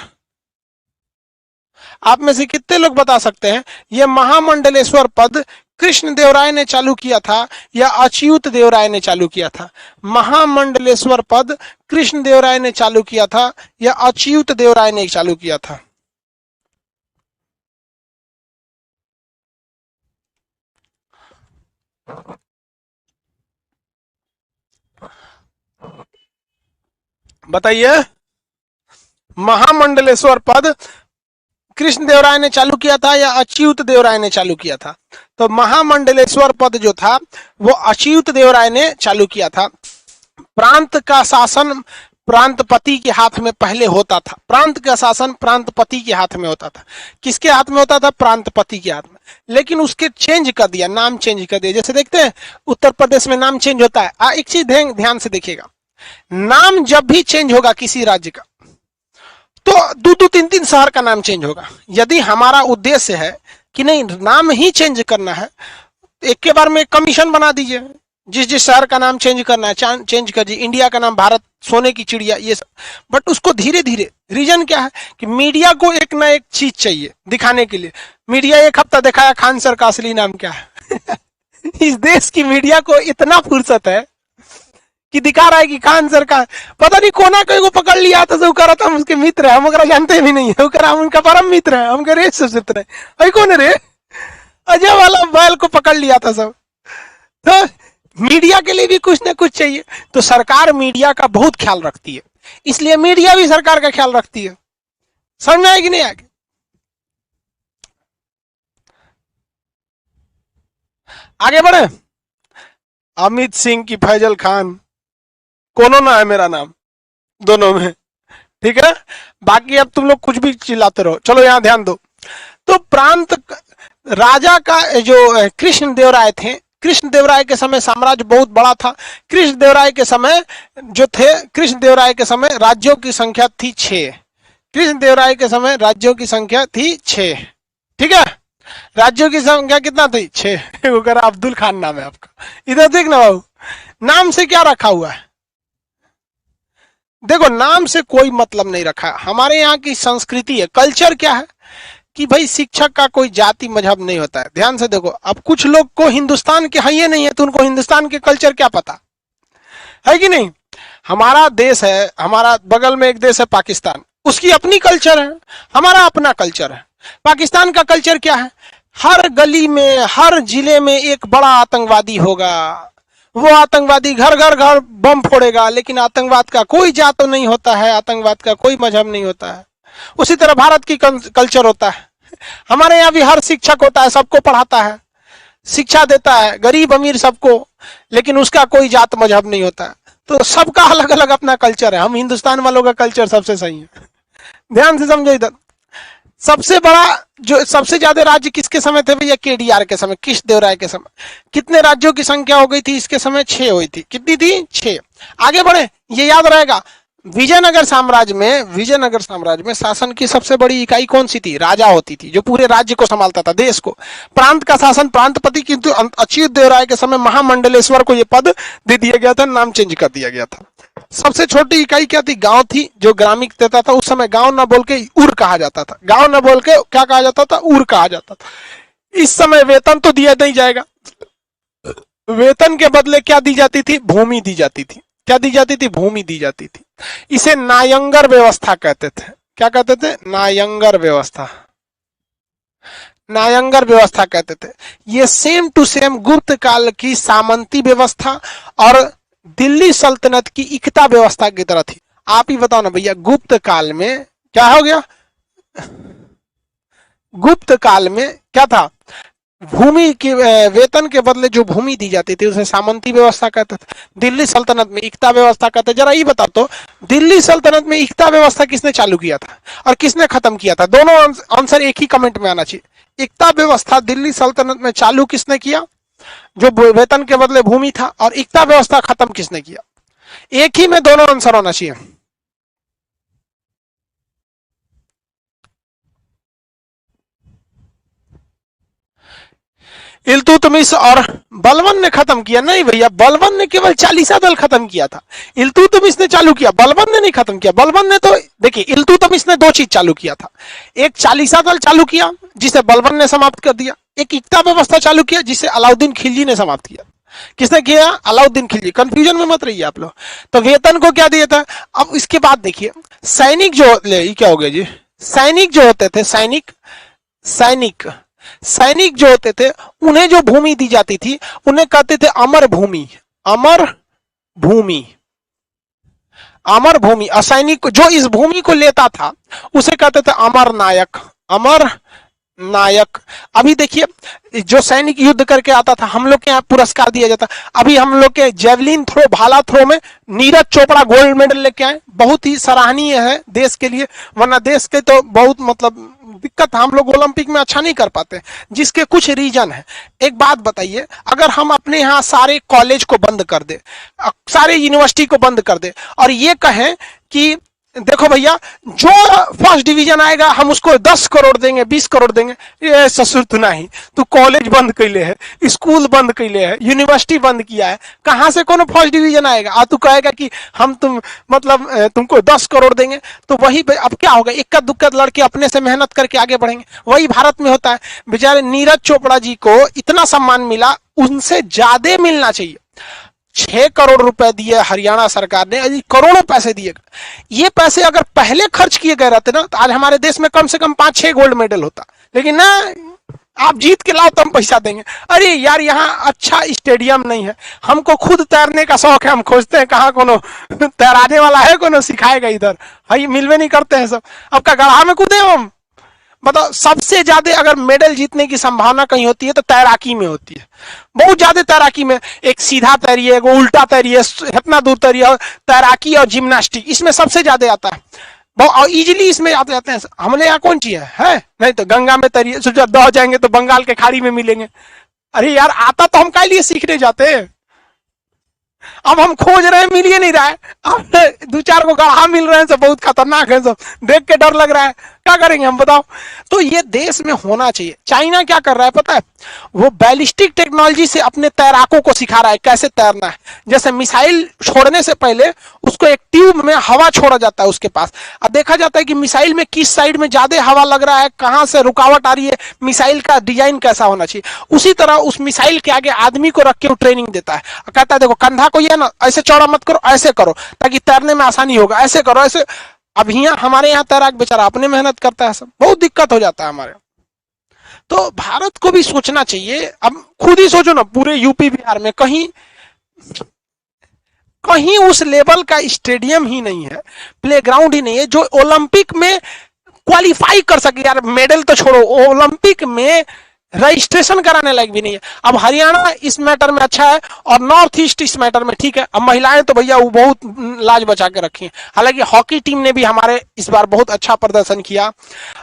आप में से कितने लोग बता सकते हैं यह महामंडलेश्वर पद कृष्णदेवराय ने चालू किया था या अच्युत देवराय ने चालू किया था? महामंडलेश्वर पद कृष्णदेवराय ने चालू किया था या अच्युत देवराय ने चालू किया था? बताइए। महामंडलेश्वर पद कृष्णदेवराय ने चालू किया था या अच्युत देवराय ने चालू किया था? तो महामंडलेश्वर पद जो था वो अच्युत देवराय ने चालू किया था। प्रांत का शासन प्रांतपति के हाथ में पहले होता था। प्रांत का शासन प्रांतपति के हाथ में होता था। किसके हाथ में होता था, प्रांतपति के हाथ में। लेकिन उसके चेंज कर दिया, नाम चेंज कर दिया। जैसे देखते हैं उत्तर प्रदेश में नाम चेंज होता है। एक चीज ध्यान से देखिएगा, नाम जब भी चेंज होगा किसी राज्य का तो दो तीन तीन शहर का नाम चेंज होगा। यदि हमारा उद्देश्य है कि नहीं नाम ही चेंज करना है, एक के बार में कमीशन बना दीजिए, जिस जिस शहर का नाम चेंज करना है चेंज कर दीजिए। इंडिया का नाम भारत, सोने की चिड़िया, ये सब। बट उसको धीरे धीरे, रीजन क्या है कि मीडिया को एक ना एक चीज चाहिए दिखाने के लिए। मीडिया एक हफ्ता दिखाया खान सर का असली नाम क्या है। इस देश की मीडिया को इतना फुर्सत है कि दिखा रहा है कि खान सर का, पता नहीं कोना को पकड़ लिया था, तो करा था हम उसके मित्र है, हम जानते भी नहीं है, हम उनका परम मित्र है, हम रे सोचते रहे कौन रे, अजय वाला बैल को पकड़ लिया था सब। तो मीडिया के लिए भी कुछ ना कुछ चाहिए, तो सरकार मीडिया का बहुत ख्याल रखती है, इसलिए मीडिया भी सरकार का ख्याल रखती है। समझ में आएगी नहीं आगे? आगे बढ़े। अमित सिंह की फैजल खान, कोनो ना है मेरा नाम दोनों में, ठीक है। बाकी अब तुम लोग कुछ भी चिल्लाते रहो। चलो यहां ध्यान दो। तो प्रांत राजा का जो कृष्णदेवराय थे, कृष्णदेवराय के समय साम्राज्य बहुत बड़ा था। कृष्णदेवराय के समय जो थे, कृष्णदेवराय के समय राज्यों की संख्या थी 6। कृष्णदेवराय के समय राज्यों की संख्या थी 6। ठीक है, राज्यों की संख्या कितना थी? 6। वो कह रहा अब्दुल खान नाम है आपका। इधर देख ना बाबू, नाम से क्या रखा हुआ है? देखो, नाम से कोई मतलब नहीं रखा। हमारे यहाँ की संस्कृति है, कल्चर क्या है कि भाई शिक्षक का कोई जाति मजहब नहीं होता है। ध्यान से देखो, अब कुछ लोग को हिंदुस्तान के है नहीं है तो उनको हिंदुस्तान के कल्चर क्या पता है कि नहीं। हमारा देश है, हमारा बगल में एक देश है पाकिस्तान, उसकी अपनी कल्चर है, हमारा अपना कल्चर है। पाकिस्तान का कल्चर क्या है? हर गली में, हर जिले में एक बड़ा आतंकवादी होगा। वो आतंकवादी घर घर घर बम फोड़ेगा, लेकिन आतंकवाद का कोई जात नहीं होता है, आतंकवाद का कोई मजहब नहीं होता है। उसी तरह भारत की कल्चर होता है। हमारे यहाँ भी हर शिक्षक होता है, सबको पढ़ाता है, शिक्षा देता है, गरीब अमीर सबको, लेकिन उसका कोई जात मजहब नहीं होता है। तो सबका अलग अलग अपना कल्चर है। हम हिंदुस्तान वालों का कल्चर सबसे सही है। ध्यान से समझो इधर, सबसे बड़ा जो सबसे ज्यादा राज्य किसके समय थे भैया? केडीआर के समय, कृष्णदेवराय के समय। कितने राज्यों की संख्या हो गई थी इसके समय? 6 हुई थी। कितनी थी? 6। आगे बढ़े, ये याद रहेगा। विजयनगर साम्राज्य में शासन की सबसे बड़ी इकाई कौन सी थी? राजा होती थी, जो पूरे राज्य को संभालता था, देश को। प्रांत का शासन प्रांतपति, किंतु अच्युत देवराय के समय महामंडलेश्वर को यह पद दे दिया गया था, नाम चेंज कर दिया गया था। सबसे छोटी इकाई क्या थी? गांव थी, जो ग्रामीण देता था। उस समय गांव ना बोल के उर कहा जाता था। गांव ना बोल के क्या कहा जाता था? उर कहा जाता था। इस समय वेतन तो दिया नहीं जाएगा, वेतन के बदले क्या दी जाती थी? भूमि दी जाती थी। क्या दी जाती थी? भूमि दी जाती थी। इसे नायंगर व्यवस्था कहते थे। क्या कहते थे? नायंगर व्यवस्था। नायंगर व्यवस्था कहते थे। ये सेम टू सेम गुप्त काल की सामंती व्यवस्था और दिल्ली सल्तनत की इक्ता व्यवस्था की तरह थी। आप ही बताओ ना भैया, गुप्त काल में क्या हो गया? गुप्त काल में क्या था? भूमि के वेतन के बदले जो भूमि दी जाती थी उसे सामंती व्यवस्था कहते थे। दिल्ली सल्तनत में इक्ता व्यवस्था कहते। जरा ये बताओ तो, दिल्ली सल्तनत में इक्ता व्यवस्था किसने चालू किया था और किसने खत्म किया था? दोनों आंसर एक ही कमेंट में आना चाहिए। इक्ता व्यवस्था दिल्ली सल्तनत में चालू किसने किया, जो वेतन के बदले भूमि था, और इक्ता व्यवस्था खत्म किसने किया? एक ही में दोनों आंसर होना चाहिए। इल्तुतमिश और बलबन ने खत्म किया? नहीं भैया, बलबन ने केवल चालीसा दल खत्म किया था, इल्तुतमिश ने चालू किया, बलबन ने नहीं खत्म किया। बलबन ने तो देखिए, इल्तुतमिश ने 2 चीज चालू किया था। एक चालीसा दल चालू किया जिसे बलबन ने समाप्त कर दिया, एक इक्ता व्यवस्था चालू किया जिसे अलाउद्दीन खिलजी ने समाप्त किया। किसने किया? अलाउद्दीन खिलजी। कंफ्यूजन में मत रहिए आप लोग। तो वेतन को क्या दिया था? अब इसके बाद देखिए, सैनिक जो क्या हो गया जी, सैनिक जो होते थे, सैनिक जो होते थे, उन्हें जो भूमि दी जाती थी उन्हें कहते थे अमर भूमि। अमर भूमि, अमर भूमि। असैनिक जो इस भूमि को लेता था उसे कहते थे अमर नायक। अमर नायक। अभी देखिए, जो सैनिक युद्ध करके आता था, हम लोग के यहाँ पुरस्कार दिया जाता। अभी हम लोग के जेवलिन थ्रो, भाला थ्रो में नीरज चोपड़ा गोल्ड मेडल लेके आए, बहुत ही सराहनीय है देश के लिए। वरना देश के तो बहुत मतलब दिक्कत, हम लोग ओलंपिक में अच्छा नहीं कर पाते, जिसके कुछ रीजन है। एक बात बताइए, अगर हम अपने यहाँ सारे कॉलेज को बंद कर दे, सारे यूनिवर्सिटी को बंद कर दे और ये कहें कि देखो भैया, जो फर्स्ट डिवीजन आएगा हम उसको 10 करोड़ देंगे, 20 करोड़ देंगे, ये ससुर तू नहीं, तू कॉलेज बंद कैले है, स्कूल बंद कैले है, यूनिवर्सिटी बंद किया है, कहां से कोनो फर्स्ट डिवीजन आएगा? आ तू कहेगा कि हम मतलब तुमको 10 करोड़ देंगे, तो वही अब क्या होगा? इक्का दुक्का लड़के अपने से मेहनत करके आगे बढ़ेंगे। वही भारत में होता है। बेचारे नीरज चोपड़ा जी को इतना सम्मान मिला, उनसे ज्यादा मिलना चाहिए। 6 करोड़ रुपए दिए हरियाणा सरकार ने, करोड़ों पैसे दिए। ये पैसे अगर पहले खर्च किए गए रहते ना, तो आज हमारे देश में कम से कम 5-6 गोल्ड मेडल होता। लेकिन ना, आप जीत के लाओ तो हम पैसा देंगे। अरे यार, यहाँ अच्छा स्टेडियम नहीं है, हमको खुद तैरने का शौक है, हम खोजते हैं कहाँ कोनो तैराने वाला है, कोनो सिखाएगा इधर, भाई मिलवे नहीं करते हैं सब। अब का गढ़ा में कूदे हम? बताओ, सबसे ज्यादा अगर मेडल जीतने की संभावना कहीं होती है तो तैराकी में होती है, बहुत ज्यादा तैराकी में। एक सीधा तैरिए, एक उल्टा तैरिए, इतना दूर तैरिए, तैराकी और जिम्नास्टिक, इसमें सबसे ज्यादा आता है। बहुत इजीली इसमें आते जाते हैं। हमने यहाँ कौन चीज है नहीं तो गंगा में तैरिए, सोचा दह जाएंगे तो बंगाल के खाड़ी में मिलेंगे। अरे यार आता तो हम काय लिए सीखने जाते हैं, अब हम खोज रहे हैं, मिल ही नहीं रहा है। अब 2-4 को गढ़ा मिल रहे हैं, सब बहुत खतरनाक है, सब देख के डर लग रहा है, क्या करेंगे हम बताओ। तो ये देश में होना चाहिए। चाइना क्या कर रहा है पता है, वो बैलिस्टिक टेक्नोलॉजी से अपने तैराकों को सिखा रहा है कैसे तैरना है। जैसे मिसाइल छोड़ने से पहले उसको एक ट्यूब में हवा छोड़ा जाता है उसके पास, अब देखा जाता है कि मिसाइल में किस साइड में ज्यादा हवा लग रहा है, कहां से रुकावट आ रही है, मिसाइल का डिजाइन कैसा होना चाहिए। उसी तरह उस मिसाइल के आगे आदमी को रख के वो ट्रेनिंग देता है, कहता है देखो कंधा को ये ना ऐसे चौड़ा मत करो, ऐसे करो ताकि तैरने में आसानी होगा, ऐसे करो ऐसे। अब यहाँ हमारे यहाँ तैराक बेचारा अपने मेहनत करता है, सब बहुत दिक्कत हो जाता है हमारे। तो भारत को भी सोचना चाहिए। अब खुद ही सोचो ना, पूरे यूपी बिहार में कहीं कहीं उस लेवल का स्टेडियम ही नहीं है, प्लेग्राउंड ही नहीं है जो ओलंपिक में क्वालिफाई कर सके। यार मेडल तो छोड़ो, ओलंपिक में रजिस्ट्रेशन कराने लायक भी नहीं है। अब हरियाणा इस मैटर में अच्छा है और नॉर्थ ईस्ट इस मैटर में ठीक है। अब महिलाएं तो भैया वो बहुत लाज बचा के रखी हैं। हालांकि हॉकी टीम ने भी हमारे इस बार बहुत अच्छा प्रदर्शन किया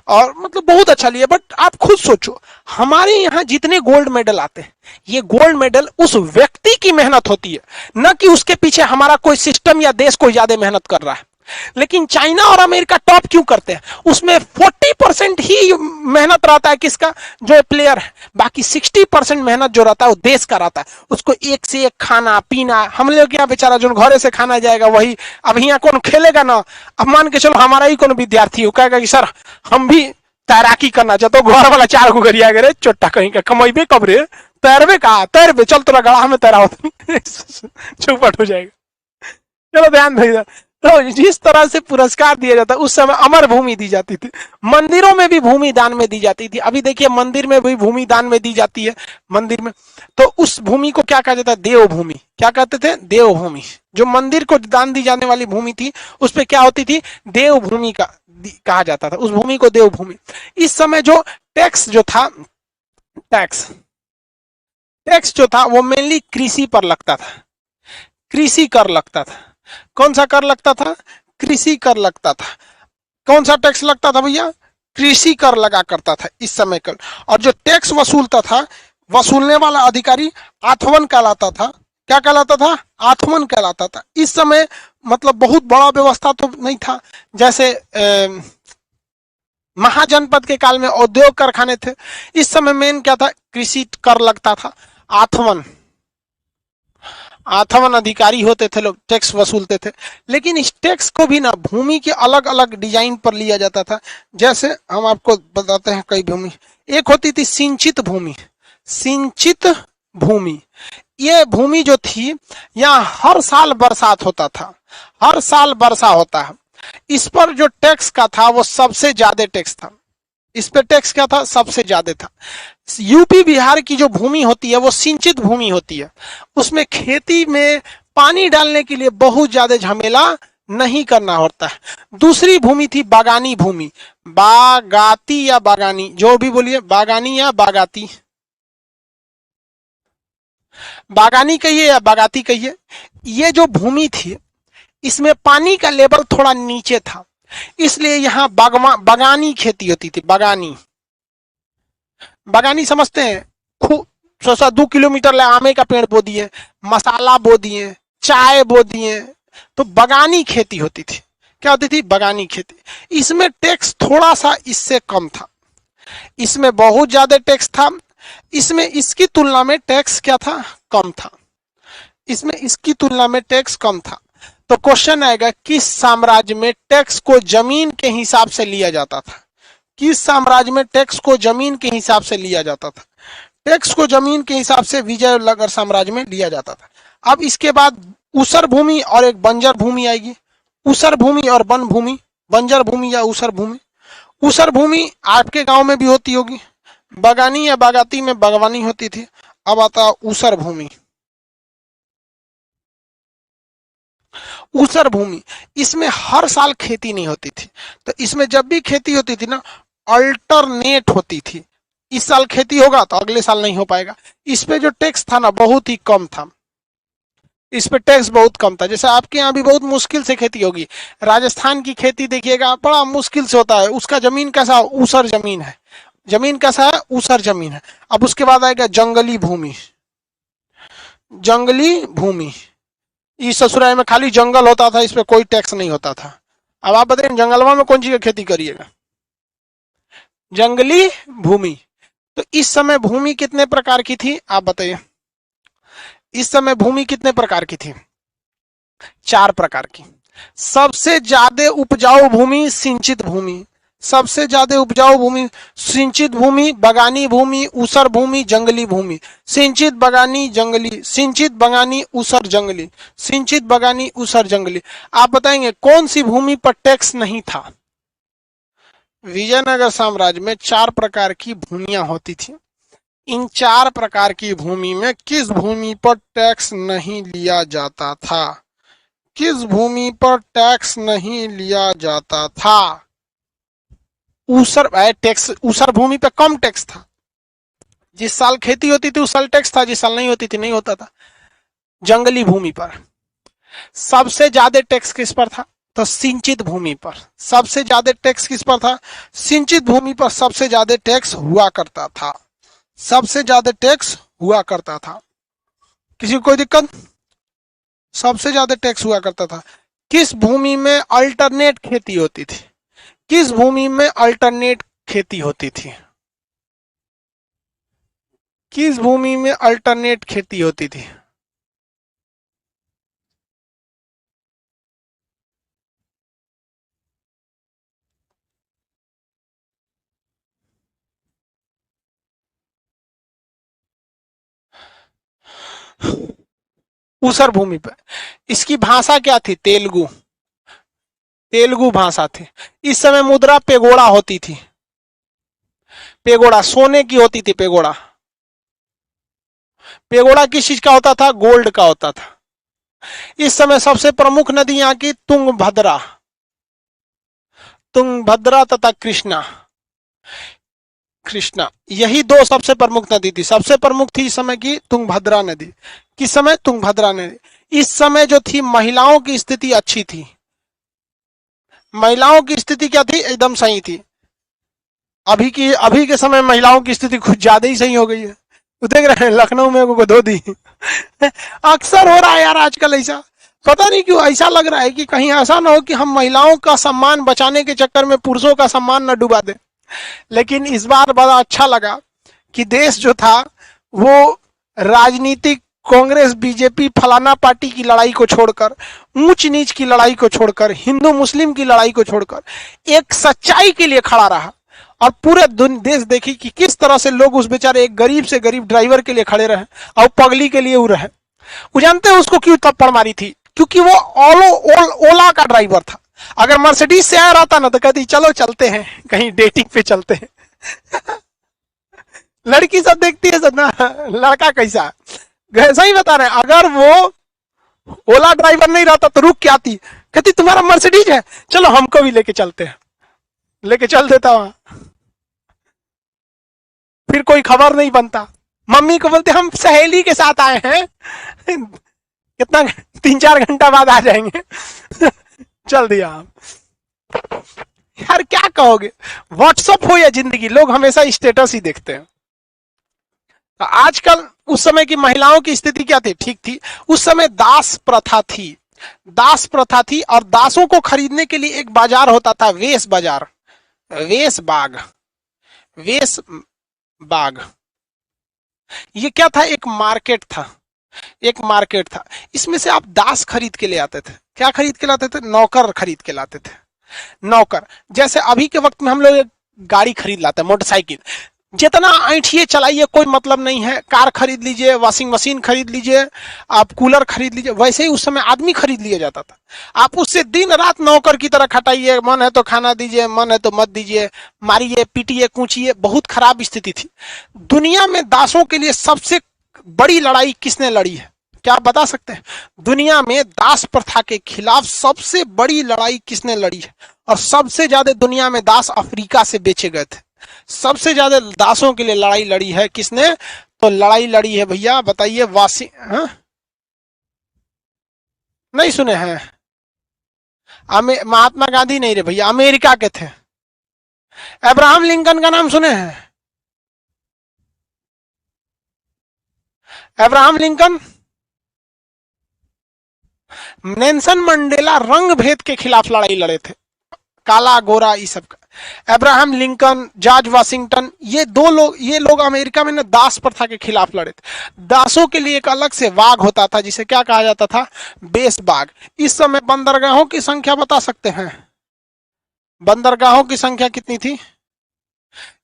और मतलब बहुत अच्छा लिया। बट आप खुद सोचो, हमारे यहाँ जितने गोल्ड मेडल आते हैं, ये गोल्ड मेडल उस व्यक्ति की मेहनत होती है, न कि उसके पीछे हमारा कोई सिस्टम या देश कोई ज्यादा मेहनत कर रहा है। लेकिन चाइना और अमेरिका टॉप क्यों करते हैं, उसमें 40% ही मेहनत रहता है किसका, जो प्लेयर है। बाकी 60% मेहनत जो रहता है वो देश का रहता है। उसको एक से एक खाना पीना, हम लोग यहाँ बेचारा जो घरे से खाना जाएगा वही। अब यहाँ कौन खेलेगा ना, अब मान के चलो हमारा ही कौन विद्यार्थी हो कहेगा कि सर हम भी तैराकी करना चाहते हो, घर वाला 4 गुगरिया गए चोट्टा कहीं का कमेबे कब रे, तैरबे कहा तैरबे, चल तोरा गढ़ा में तैरा होता चौपट हो जाएगा। चलो ध्यान दीजिए। तो जिस तरह से पुरस्कार दिया जाता है, उस समय अमर भूमि दी जाती थी, मंदिरों में भी भूमि दान में दी जाती थी। अभी देखिए मंदिर में भी भूमि दान में दी जाती है मंदिर में। तो उस भूमि को क्या कहा जाता है, देवभूमि। क्या कहते थे, देवभूमि। जो मंदिर को दान दी जाने वाली भूमि थी उस पर क्या होती थी, देवभूमि का कहा जाता था, उस भूमि को देवभूमि। इस समय जो टैक्स जो था, टैक्स जो था वो मेनली कृषि पर लगता था, कृषि कर लगता था। कौन सा कर लगता था, कृषि कर लगता था। कौन सा टैक्स लगता था भैया, कृषि कर लगा करता था इस समय कर। और जो टैक्स वसूलता था, वसूलने वाला अधिकारी आथवन कहलाता था। क्या कहलाता था, आथवन कहलाता था। इस समय मतलब बहुत बड़ा व्यवस्था तो नहीं था, जैसे महाजनपद के काल में औद्योगिक कारखाने थे। इस समय मेन क्या था, कृषि कर लगता था। आथवन अधिकारी होते थे, लोग टैक्स वसूलते थे। लेकिन इस टैक्स को भी ना भूमि के अलग अलग डिजाइन पर लिया जाता था। जैसे हम आपको बताते हैं कई भूमि, एक होती थी सिंचित भूमि। सिंचित भूमि, ये भूमि जो थी यहाँ हर साल बरसात होता था, हर साल वर्षा होता है। इस पर जो टैक्स का था वो सबसे ज्यादा टैक्स था। इस पे टैक्स क्या था, सबसे ज्यादा था। यूपी बिहार की जो भूमि होती है वो सिंचित भूमि होती है, उसमें खेती में पानी डालने के लिए बहुत ज्यादा झमेला नहीं करना होता है। दूसरी भूमि थी बागानी भूमि, बागाती या बागानी, जो भी बोलिए, बागानी या बागाती, बागानी कहिए या बागाती कहिए। ये जो भूमि थी इसमें पानी का लेवल थोड़ा नीचे था, इसलिए यहाँ बागानी खेती होती थी। बागानी, बागानी समझते हैं, खूब 2 किलोमीटर ले आमे का पेड़ बो दिए, मसाला बो दिए, चाय बो दिए, तो बागानी खेती होती थी। क्या होती थी, बागानी खेती। इसमें टैक्स थोड़ा सा इससे कम था, इसमें बहुत ज्यादा टैक्स था, इसमें इसकी तुलना में टैक्स क्या था, कम था। इसमें इसकी तुलना में टैक्स कम था। तो क्वेश्चन आएगा, किस साम्राज्य में टैक्स को जमीन के हिसाब से लिया जाता था, किस साम्राज्य में टैक्स को जमीन के हिसाब से लिया जाता था। टैक्स को जमीन के हिसाब से विजयनगर साम्राज्य में लिया जाता था। अब इसके बाद ऊसर भूमि और एक बंजर भूमि आएगी। ऊसर भूमि और वन भूमि, बंजर भूमि या ऊसर भूमि। ऊसर भूमि आपके गांव में भी होती होगी, बागानी या बागाती में बागवानी होती थी। अब आता ऊसर भूमि। ऊसर भूमि, इसमें हर साल खेती नहीं होती थी, तो इसमें जब भी खेती होती थी ना, अल्टरनेट होती थी। इस साल खेती होगा तो अगले साल नहीं हो पाएगा। इस पे जो टैक्स था ना बहुत ही कम था। इस पे टैक्स बहुत कम था। जैसे आपके यहाँ भी बहुत मुश्किल से खेती होगी, राजस्थान की खेती देखिएगा बड़ा मुश्किल से होता है, उसका जमीन कैसा, ऊसर जमीन है, जमीन कैसा है, ऊसर जमीन है। अब उसके बाद आएगा जंगली भूमि, जंगली भूमि, इस ससुराल में खाली जंगल होता था, इस पे कोई टैक्स नहीं होता था। अब आप बताइए जंगलवा में कौन सी खेती करिएगा, जंगली भूमि। तो इस समय भूमि कितने प्रकार की थी आप बताइए, इस समय भूमि कितने प्रकार की थी, 4 प्रकार की। सबसे ज्यादा उपजाऊ भूमि सिंचित भूमि, सबसे ज्यादा उपजाऊ भूमि सिंचित भूमि, बगानी भूमि, ऊसर भूमि, जंगली भूमि। सिंचित बगानी जंगली, सिंचित बगानी ऊसर जंगली, सिंचित बगानी ऊसर जंगली। आप बताएंगे कौन सी भूमि पर टैक्स नहीं था। विजयनगर साम्राज्य में 4 प्रकार की भूमियां होती थी। इन 4 प्रकार की भूमि में किस भूमि पर टैक्स नहीं लिया जाता था, किस भूमि पर टैक्स नहीं लिया जाता था। ऊसर टैक्स, ऊसर भूमि पे कम टैक्स था, जिस साल खेती होती थी उस साल टैक्स था, जिस साल नहीं होती थी नहीं होता था। जंगली भूमि पर सबसे ज्यादा टैक्स किस पर था, तो सिंचित भूमि पर। सबसे ज्यादा टैक्स किस पर था, सिंचित भूमि पर सबसे ज्यादा टैक्स हुआ करता था, सबसे ज्यादा टैक्स हुआ करता था। किसी को कोई दिक्कत, सबसे ज्यादा टैक्स हुआ करता था। किस भूमि में अल्टरनेट खेती होती थी, किस भूमि में अल्टरनेट खेती होती थी, किस भूमि में अल्टरनेट खेती होती थी। ऊसर भूमि पर। इसकी भाषा क्या थी, तेलुगु, तेलुगु भाषा थी। इस समय मुद्रा पेगोड़ा होती थी, पेगोड़ा सोने की होती थी, पेगोड़ा, पेगोड़ा किस चीज का होता था, गोल्ड का होता था। इस समय सबसे प्रमुख नदी यहाँ की तुंगभद्रा, तुंगभद्रा तथा कृष्णा, कृष्णा, यही 2 सबसे प्रमुख नदी थी। सबसे प्रमुख थी इस समय की तुंगभद्रा नदी। किस समय, तुंगभद्रा नदी। इस समय जो थी महिलाओं की स्थिति अच्छी थी, महिलाओं की स्थिति क्या थी, एकदम सही थी। अभी के समय महिलाओं की स्थिति कुछ ज्यादा ही सही हो गई है। तो देख रहे हैं लखनऊ में को धो दी अक्सर हो रहा है यार आजकल ऐसा, पता नहीं क्यों ऐसा लग रहा है कि कहीं ऐसा ना हो कि हम महिलाओं का सम्मान बचाने के चक्कर में पुरुषों का सम्मान न डुबा दे। लेकिन इस बार बड़ा अच्छा लगा कि देश जो था वो राजनीतिक कांग्रेस बीजेपी फलाना पार्टी की लड़ाई को छोड़कर, ऊंच नीच की लड़ाई को छोड़कर, हिंदू मुस्लिम की लड़ाई को छोड़कर एक सच्चाई के लिए खड़ा रहा। और पूरे देश देखी कि किस तरह से लोग उस बेचारे एक गरीब से गरीब ड्राइवर के लिए खड़े रहे और पगली के लिए वो रहे। वो जानते हैं उसको क्यों थप्पड़ मारी थी, क्योंकि वो ओला का ड्राइवर था। अगर मर्सिडीज से आ रहा था ना तो कहती चलो चलते हैं कहीं डेटिंग पे चलते हैं लड़की सब देखती है सब ना, लड़का कैसा, ऐसा ही बता रहे हैं। अगर वो ओला ड्राइवर नहीं रहता तो रुक के आती, कहती तुम्हारा मर्सिडीज है, चलो हमको भी लेके चलते हैं, लेके चल देता वहां। फिर कोई खबर नहीं बनता, मम्मी को बोलते हम सहेली के साथ आए हैं कितना 3-4 घंटा बाद आ जाएंगे चल दिया आप। यार क्या कहोगे, व्हाट्सअप हो या जिंदगी, लोग हमेशा स्टेटस ही देखते हैं। तो आजकल उस समय की महिलाओं की स्थिति क्या थी, ठीक थी। उस समय दास प्रथा थी, दास प्रथा थी। और दासों को खरीदने के लिए एक बाजार होता था, वेश बाजार, वेश बाग, वेश बाग। ये क्या था, एक मार्केट था, एक मार्केट था। इसमें से आप दास खरीद के ले आते थे। क्या खरीद के लाते थे, नौकर खरीद के लाते थे। नौकर, जैसे अभी के वक्त में हम लोग गाड़ी खरीद लाते हैं, मोटरसाइकिल, जितना ऐठिए चलाइए कोई मतलब नहीं है। कार खरीद लीजिए, वॉशिंग मशीन खरीद लीजिए, आप कूलर खरीद लीजिए, वैसे ही उस समय आदमी खरीद लिया जाता था। आप उससे दिन रात नौकर की तरह खटाइए, मन है तो खाना दीजिए, मन है तो मत दीजिए, मारिए पीटिए कूचिए, बहुत खराब स्थिति थी। दुनिया में दासों के लिए सबसे बड़ी लड़ाई किसने लड़ी है, क्या आप बता सकते हैं? दुनिया में दास प्रथा के खिलाफ सबसे बड़ी लड़ाई किसने लड़ी है? और सबसे ज्यादा दुनिया में दास अफ्रीका से बेचे गए थे। सबसे ज्यादा दासों के लिए लड़ाई लड़ी है किसने? तो लड़ाई लड़ी है भैया, बताइए, नहीं सुने हैं? महात्मा गांधी नहीं रे भैया, अमेरिका के थे। अब्राहम लिंकन का नाम सुने हैं? Abraham Lincoln. नेल्सन मंडेला रंग भेद के खिलाफ लड़ाई लड़े थे, काला गोरा ये सब का। अब्राहम लिंकन, जॉर्ज वाशिंगटन, ये लोग अमेरिका में ना दास प्रथा के खिलाफ लड़े थे। दासों के लिए एक अलग से वाग होता था जिसे क्या कहा जाता था? बेस बाग। इस समय बंदरगाहों की संख्या बता सकते हैं? बंदरगाहों की संख्या कितनी थी?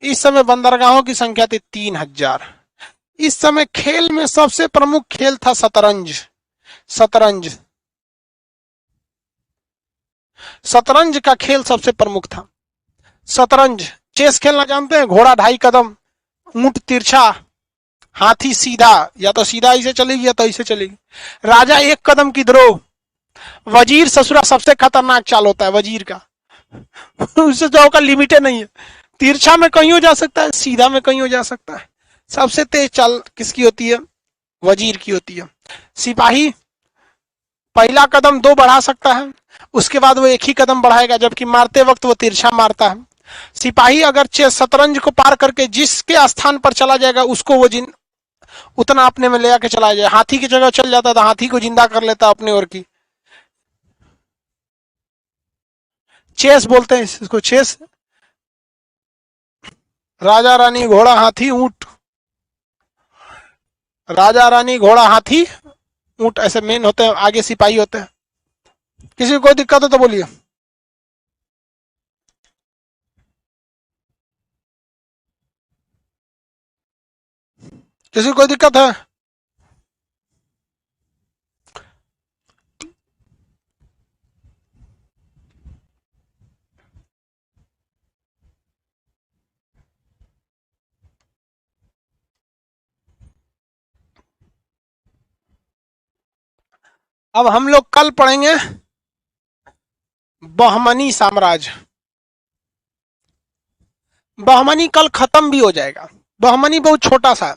इस समय बंदरगाहों की संख्या थी 3000। इस समय खेल में सबसे प्रमुख खेल था शतरंज। शतरंज शतरंज का खेल सबसे प्रमुख था। शतरंज। चेस खेलना जानते हैं? घोड़ा 2.5 कदम, ऊंट तिरछा, हाथी सीधा, या तो सीधा ऐसे चलेगी या तो ऐसे चलेगी, राजा 1 कदम की द्रोह, वजीर ससुरा सबसे खतरनाक चाल होता है वजीर का। उससे जो का लिमिट नहीं है, तिरछा में कहीं हो जा सकता है, सीधा में कहीं हो जा सकता है। सबसे तेज चाल किसकी होती है? वजीर की होती है। सिपाही पहला कदम 2 बढ़ा सकता है, उसके बाद वो 1 ही कदम बढ़ाएगा, जबकि मारते वक्त वो तिरछा मारता है। सिपाही अगर शतरंज को पार करके जिसके स्थान पर चला जाएगा उसको वो उतना अपने में ले आके चला जाए। हाथी की जगह चल जाता था, हाथी को जिंदा कर लेता अपने ओर की। चेस बोलते हैं इसको, चेस। राजा रानी घोड़ा हाथी ऊंट, राजा रानी घोड़ा हाथी ऊंट ऐसे मेन होते हैं, आगे सिपाही होते हैं। किसी को कोई दिक्कत हो तो बोलिए। किसी को कोई दिक्कत है? अब हम लोग कल पढ़ेंगे बहमनी साम्राज्य। बहमनी कल खत्म भी हो जाएगा। बहमनी बहुत छोटा सा